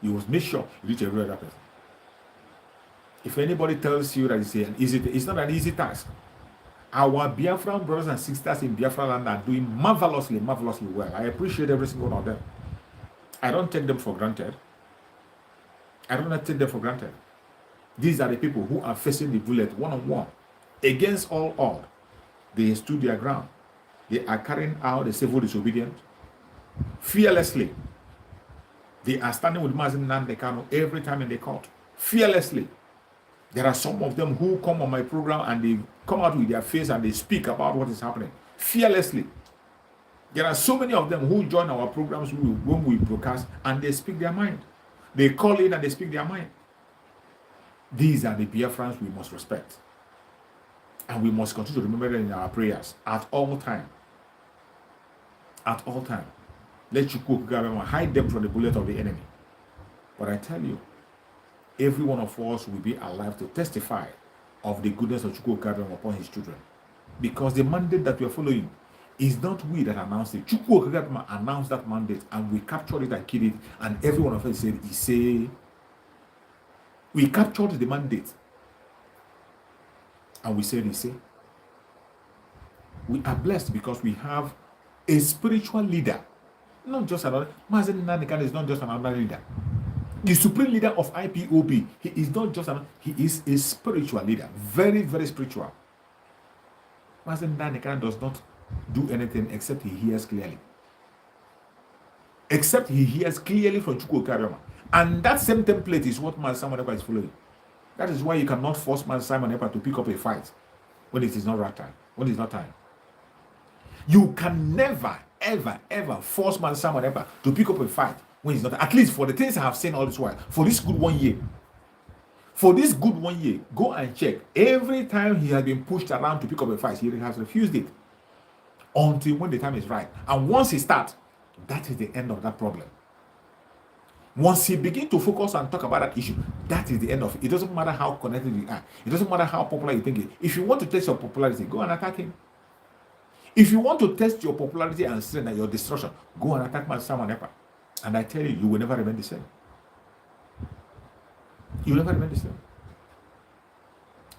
You must make sure it reaches every other person. If anybody tells you that it's not an easy task, our Biafran brothers and sisters in Biafra land are doing marvelously well. I appreciate every single one of them. I don't take them for granted. These are the people who are facing the bullet one-on-one against all odds. They stood their ground. They are carrying out the civil disobedience fearlessly. They are standing with Mazen Nnamdi Kanu every time in the court, fearlessly. There are some of them who come on my program and they come out with their face and they speak about what is happening fearlessly. There are so many of them who join our programs when we broadcast and they speak their mind. They call in and they speak their mind. These are the Biafrans we must respect. And we must continue to remember them in our prayers at all time. At all time. Let Chukwu hide them from the bullet of the enemy. But I tell you, every one of us will be alive to testify of the goodness of Chukwu upon his children. Because the mandate that we are following is not we that announced it. Chukwu announced that mandate and we captured it and killed it. And every one of us said, we captured the mandate. And we said, we are blessed because we have a spiritual leader. Not just another. Mazen Nnamdi Kanu is not just another leader. The supreme leader of IPOB, he is not just he is a spiritual leader. Very, very spiritual. Mazen Nnamdi Kanu does not do anything except he hears clearly. Except he hears clearly from Chukwu Okarioma. And that same template is what Man Simon Ekpa is following. That is why you cannot force Man Simon Ekpa to pick up a fight when it is not right time. When it's not time. You can never, ever force Man Simon Ekpa to pick up a fight when it's not. At least for the things I have seen all this while. For this good 1 year. For this good 1 year, go and check. Every time he has been pushed around to pick up a fight, he has refused it. Until when the time is right. And once he starts, that is the end of that problem. Once he begins to focus and talk about that issue, that is the end of it. It doesn't matter how connected you are. It doesn't matter how popular you think it is. If you want to test your popularity, go and attack him. If you want to test your popularity and strength and your destruction, go and attack Man Simon Ekpa. And I tell you, you will never remain the same. You will never remain the same.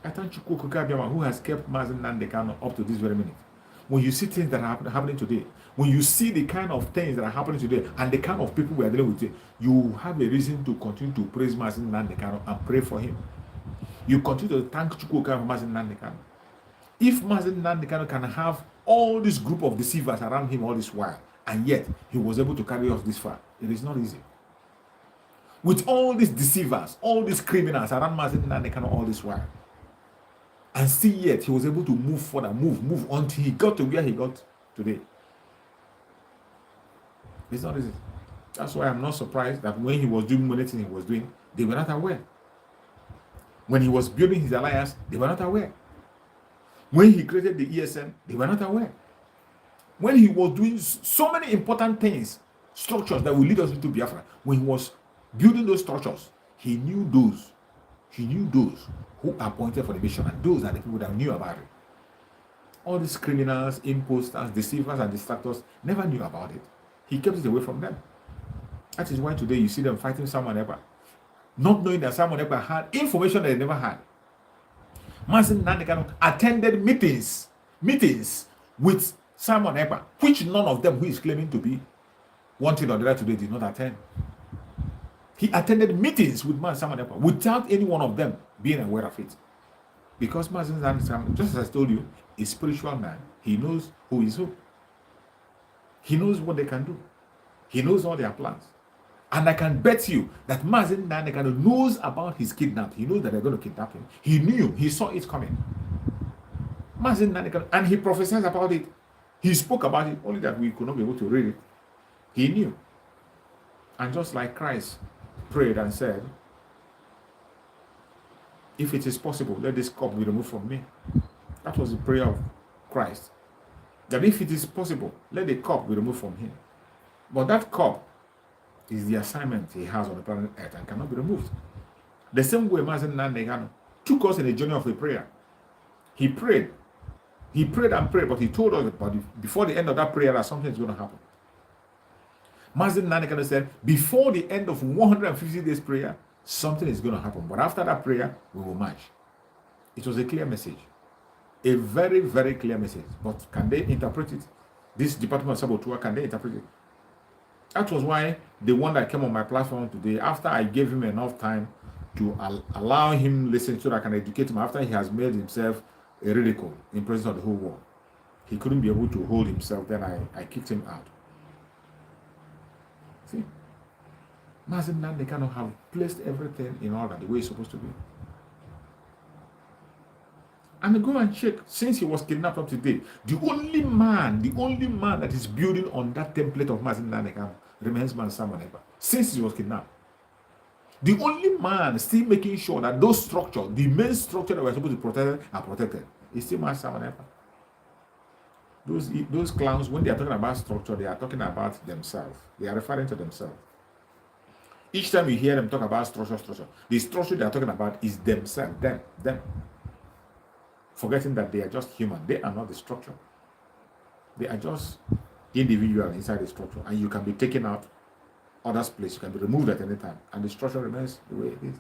I thank Chukwu Okarioma who has kept Mazen Nnamdi Kanu up to this very minute. When you see things that are happening today, when you see the kind of things that are happening today and the kind of people we are dealing with today, you have a reason to continue to praise Mazen Nnamdi Kanu and pray for him. You continue to thank Chukwu Okarioma for Mazen Nnamdi Kanu. If Mazen Nnamdi Kanu can have all this group of deceivers around him all this while, and yet he was able to carry us this far, it is not easy. With all these deceivers, all these criminals around Mazen Nnamdi Kanu all this while, and still yet he was able to move further, move until he got to where he got today. It's not easy. That's why I'm not surprised that when he was doing anything he was doing, they were not aware. When he was building his alliance, they were not aware. When he created the ESN, they were not aware. When he was doing so many important things, structures that will lead us into Biafra, when he was building those structures, he knew those who are appointed for the mission, and those are the people that knew about it. All these criminals, imposters, deceivers, and distractors never knew about it. He kept it away from them. That is why today you see them fighting someone ever. not knowing that Simon Ekpa had information that they never had. Mazi Nnamdi Kanu attended meetings with Simon Ekpa, which none of them who is claiming to be wanted or the other today did not attend. He attended meetings with Simon Ekpa without any one of them being aware of it. Because Mazi Nnamdi Kanu, just as I told you, is a spiritual man. He knows who is who. He knows what they can do. He knows all their plans. And I can bet you that Mazi Nnamdi Kanu knows about his kidnap. He knows that they're going to kidnap him. He knew. He saw it coming. Mazi Nnamdi Kanu, and he prophesied about it. He spoke about it, only that we could not be able to read it. He knew. And just like Christ prayed and said, if it is possible, let this cup be removed from me. That was the prayer of Christ. That if it is possible, let the cup be removed from him. But that cup is the assignment he has on the planet Earth and cannot be removed. The same way Mazi Nnamdi Kanu took us in a journey of a prayer. He prayed. He prayed and prayed, but he told us that before the end of that prayer that something is going to happen. Mazi Nnamdi Kanu said, before the end of 150 days prayer, something is going to happen. But after that prayer, we will march. It was a clear message. A very, very clear message. But can they interpret it? This Department of Saboteur, can they interpret it? That was why the one that came on my platform today, after I gave him enough time to allow him listen so that I can educate him, after he has made himself a ridicule in presence of the whole world, he couldn't be able to hold himself. Then I kicked him out. See, Mazi Nnamdi Kanu have placed everything in order the way it's supposed to be. And go and check, since he was kidnapped up to date, the only man that is building on that template of Mazi Nnamdi Kanu remains Simon Ekpa. Since he was kidnapped, the only man still making sure that those structures, the main structure that we're supposed to protect, are protected, is still Simon Ekpa. Those clowns, when they are talking about structure, they are talking about themselves. They are referring to themselves. Each time you hear them talk about structure, the structure they are talking about is themselves, them. Forgetting that they are just human. They are not the structure. They are just individual inside the structure. And you can be taken out other's place. You can be removed at any time. And the structure remains the way it is.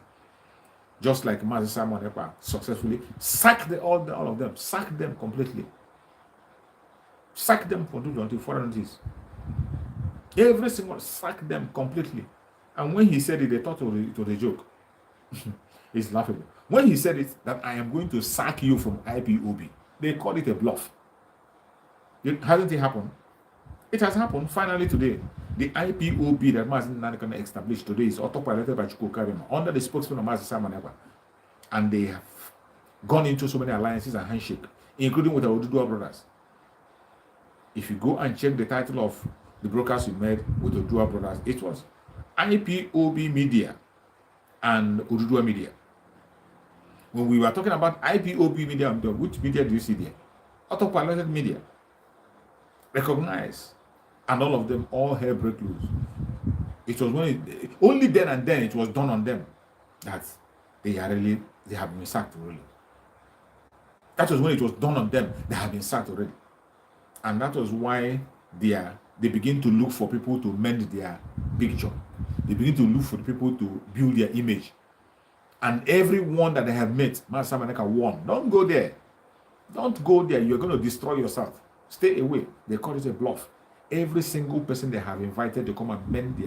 Just like Mazi Simon Ekpa successfully sacked all of them. Sacked them completely. Sacked them for 24 notice. Every single sacked them completely. And when he said it, they thought it was a joke. It's laughable. When he said it, that I am going to sack you from IPOB, they called it a bluff. Hasn't it happened? It has happened finally today. The IPOB that Mazi Nnamdi Kanu established today is autopiloted by Chukwu Karima under the spokesman of Mazi Simon Ekpa. And they have gone into so many alliances and handshake, including with the Oduduwa brothers. If you go and check the title of the broadcast we made with the Oduduwa brothers, it was IPOB Media and Oduduwa Media. When we were talking about IPOB Media, which media do you see there? Autopiloted media. Recognized. And all of them, all hell break loose. It was when only then and then it was done on them that they have been sacked already. That was when it was done on them, they have been sacked already. And that was why they begin to look for people to mend their picture. They begin to look for people to build their image. And everyone that they have met, Mazi Simon Ekpa warned, don't go there. Don't go there. You're going to destroy yourself. Stay away. They call it a bluff. Every single person they have invited to come and mend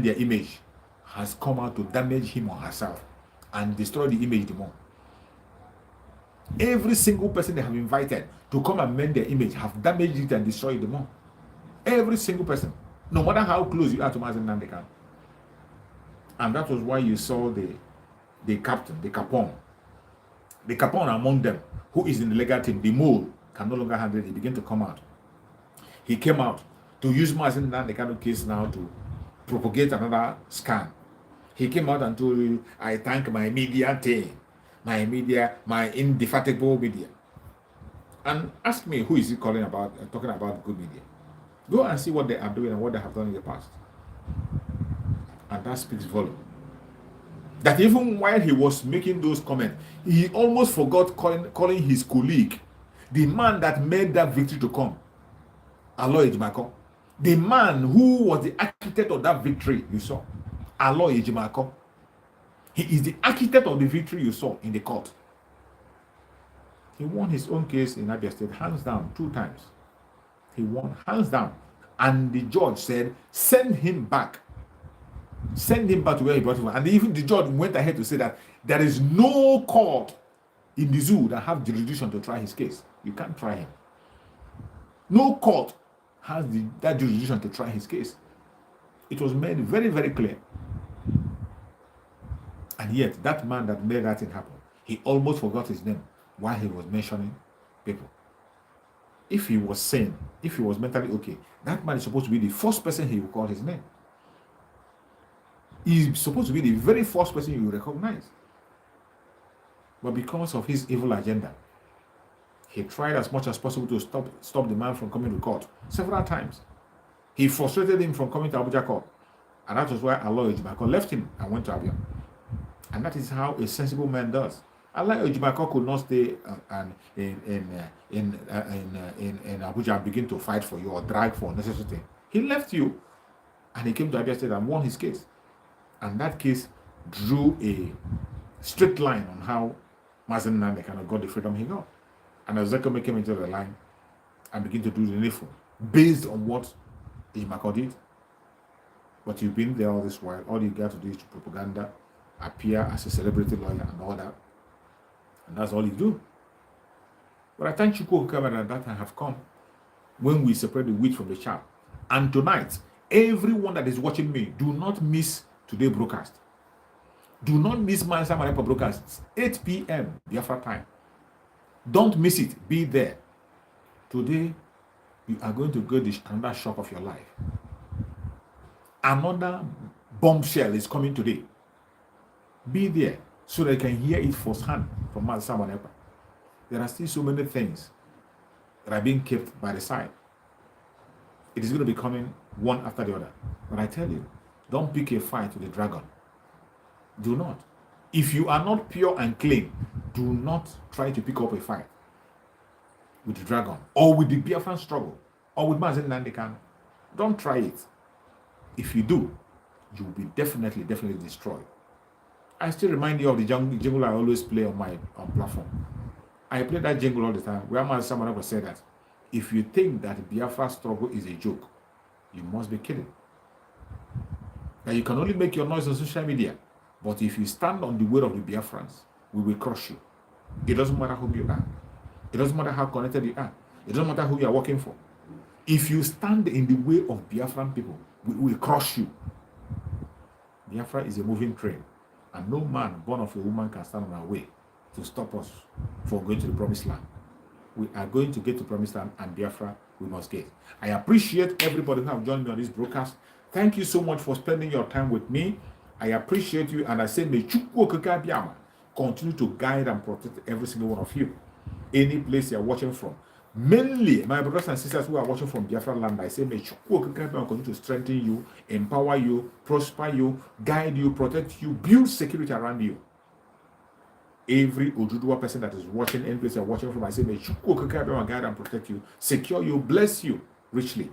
their image has come out to damage him or herself and destroy the image the more. Every single person they have invited to come and mend their image have damaged it and destroyed it the more. Every single person, no matter how close you are to Mazi Nnamdi Kanu. And that was why you saw the captain, the capon among them, who is in the legal team, the mole, can no longer handle it. He began to come out. He came out to use Mazi Nnamdi Kanu case now to propagate another scam. He came out and told you, I thank my media team, my indefatigable media. And ask me, who is he calling about, talking about good media? Go and see what they are doing and what they have done in the past. And that speaks volume. That even while he was making those comments, he almost forgot calling his colleague, the man that made that victory to come, Aloy Ejimako. The man who was the architect of that victory you saw, Alo Ejimako, he is the architect of the victory you saw in the court. He won his own case in Abia State, hands down, 2 times. He won hands down. And the judge said, send him back. Send him back to where he brought him from. And even the judge went ahead to say that there is no court in the zoo that have jurisdiction to try his case. You can't try him. No court has that jurisdiction to try his case. It was made very, very clear. And yet, that man that made that thing happen, he almost forgot his name while he was mentioning people. If he was sane, if he was mentally okay, that man is supposed to be the first person he will call his name. He's supposed to be the very first person you recognize. But because of his evil agenda, he tried as much as possible to stop the man from coming to court several times. He frustrated him from coming to Abuja court. And that was why Allah Ejimako left him and went to Abia. And that is how a sensible man does. Allah Ejimako could not stay in Abuja and begin to fight for you or drag for necessity. He left you and he came to Abia State and won his case. And that case drew a strict line on how Mazen Nande kind of got the freedom he got. And Ezekome came into the line and began to do the needful based on what Ejimako did. But you've been there all this while. All you got to do is to propaganda, appear as a celebrity lawyer and all that. And that's all you do. But I thank Chukwu that I have come when we separate the wheat from the chaff. And tonight, everyone that is watching me, do not miss today's broadcast. Do not miss my Marepa broadcast. 8 p.m. Biafra time. Don't miss it. Be there. Today, you are going to get another shock of your life. Another bombshell is coming today. Be there so that you can hear it firsthand from Master Marepa. There are still so many things that are being kept by the side. It is going to be coming one after the other. But I tell you, don't pick a fight with the dragon. Do not. If you are not pure and clean, do not try to pick up a fight with the dragon or with the Biafran struggle or with Mazen Nandekan. Don't try it. If you do, you will be definitely destroyed. I still remind you of the jingle I always play on my platform. I play that jingle all the time where someone ever said that if you think that the Biafra struggle is a joke, you must be kidding. Now you can only make your noise on social media, but if you stand on the way of the Biafrans, we will crush you. It doesn't matter who you are. It doesn't matter how connected you are. It doesn't matter who you are working for. If you stand in the way of Biafran people, we will crush you. Biafra is a moving train, and no man born of a woman can stand on our way to stop us from going to the promised land. We are going to get to the promised land, and Biafra we must get. I appreciate everybody who have joined me on this broadcast. Thank you so much for spending your time with me. I appreciate you, and I say may Chukwu Okike Abiama continue to guide and protect every single one of you, any place you are watching from. Mainly, my brothers and sisters who are watching from Biafra land, I say may Chukwu Okike Abiama continue to strengthen you, empower you, prosper you, guide you, protect you, build security around you. Every Oduduwa person that is watching, any place you are watching from, I say may Chukwu Okike Abiama guide and protect you, secure you, bless you richly.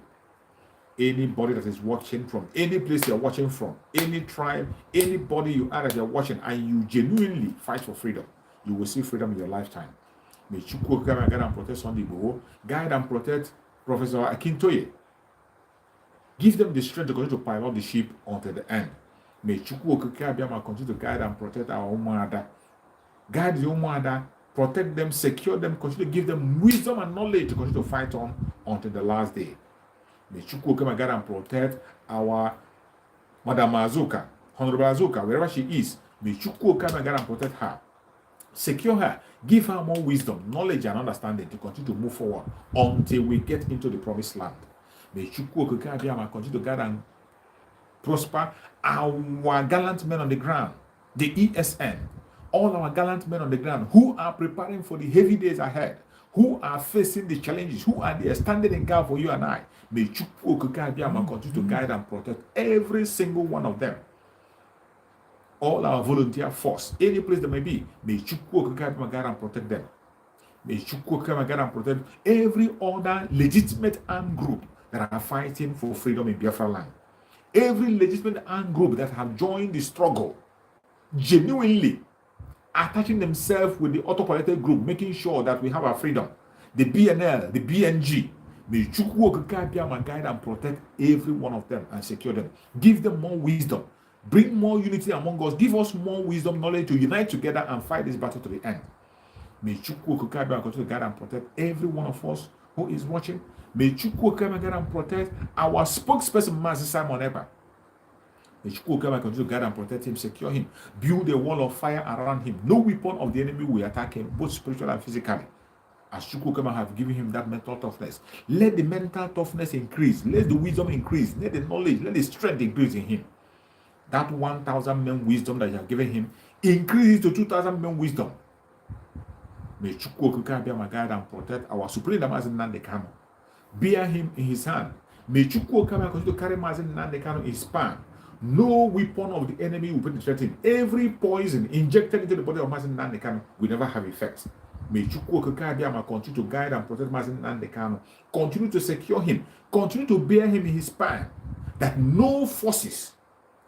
Anybody that is watching from any place you're watching from, any tribe, anybody you are that you're watching, and you genuinely fight for freedom, you will see freedom in your lifetime. May Chukwu Okike Abiama guide and protect Sunday Igboho, guide and protect Professor Akintoye. Give them the strength to continue to pilot the ship until the end. May Chukwu Okike Abiama continue to guide and protect our Umuada. Guide the Umuada, protect them, secure them, continue to give them wisdom and knowledge to continue to fight on until the last day. May Chukwu come and guide and protect our Madam Azuka, Honorable Azuka, wherever she is. May Chukwu come and guide and protect her. Secure her. Give her more wisdom, knowledge, and understanding to continue to move forward until we get into the promised land. May Chukwu continue to guide and prosper our gallant men on the ground, the ESN, all our gallant men on the ground who are preparing for the heavy days ahead, who are facing the challenges, who are there standing in gap for you and I. May Chukwu continue to guide and protect every single one of them. All our volunteer force, any place they may be, may Chukwu guide and protect them. May Chukwu guide and protect every other legitimate armed group that are fighting for freedom in Biafra land. Every legitimate armed group that have joined the struggle, genuinely attaching themselves with the auto-political group, making sure that we have our freedom. The BNL, the BNG, may Chukwu guide and protect every one of them and secure them. Give them more wisdom. Bring more unity among us. Give us more wisdom, knowledge to unite together and fight this battle to the end. May Chukwu continue to guide and protect every one of us who is watching. May Chukwu guide and protect our spokesperson, Master Simon Eber. May Chukwu continue to guide and protect him, secure him, build a wall of fire around him. No weapon of the enemy will attack him, both spiritual and physically. As Chukwu have given him that mental toughness, let the mental toughness increase, let the wisdom increase, let the knowledge, let the strength increase in him. That 1,000 men wisdom that you have given him, increase to 2,000 men wisdom. May Chukwu guide and protect our Supreme Master Nnamdi Kanu. Bear him in his hand. May Chukwu continue to carry Master Nnamdi Kanu in his span. No weapon of the enemy will penetrate him. Every poison injected into the body of Master Nnamdi Kanu will never have effect. May Chukwu continue to guide and protect Master Nnamdi Kanu. Continue to secure him. Continue to bear him in his span. That no forces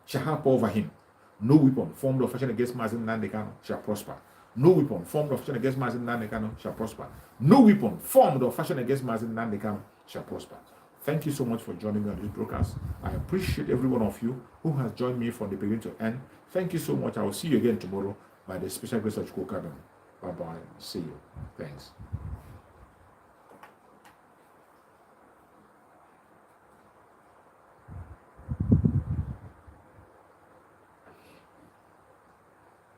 shall have over him. No weapon formed or fashioned against Master Nnamdi Kanu shall prosper. No weapon formed or fashioned against Master Nnamdi Kanu shall prosper. No weapon formed or fashioned against Master Nnamdi Kanu shall prosper. Thank you so much for joining me on this broadcast. I appreciate every one of you who has joined me from the beginning to end. Thank you so much. I will see you again tomorrow by the special grace of Chukwu. Bye-bye. See you. Thanks.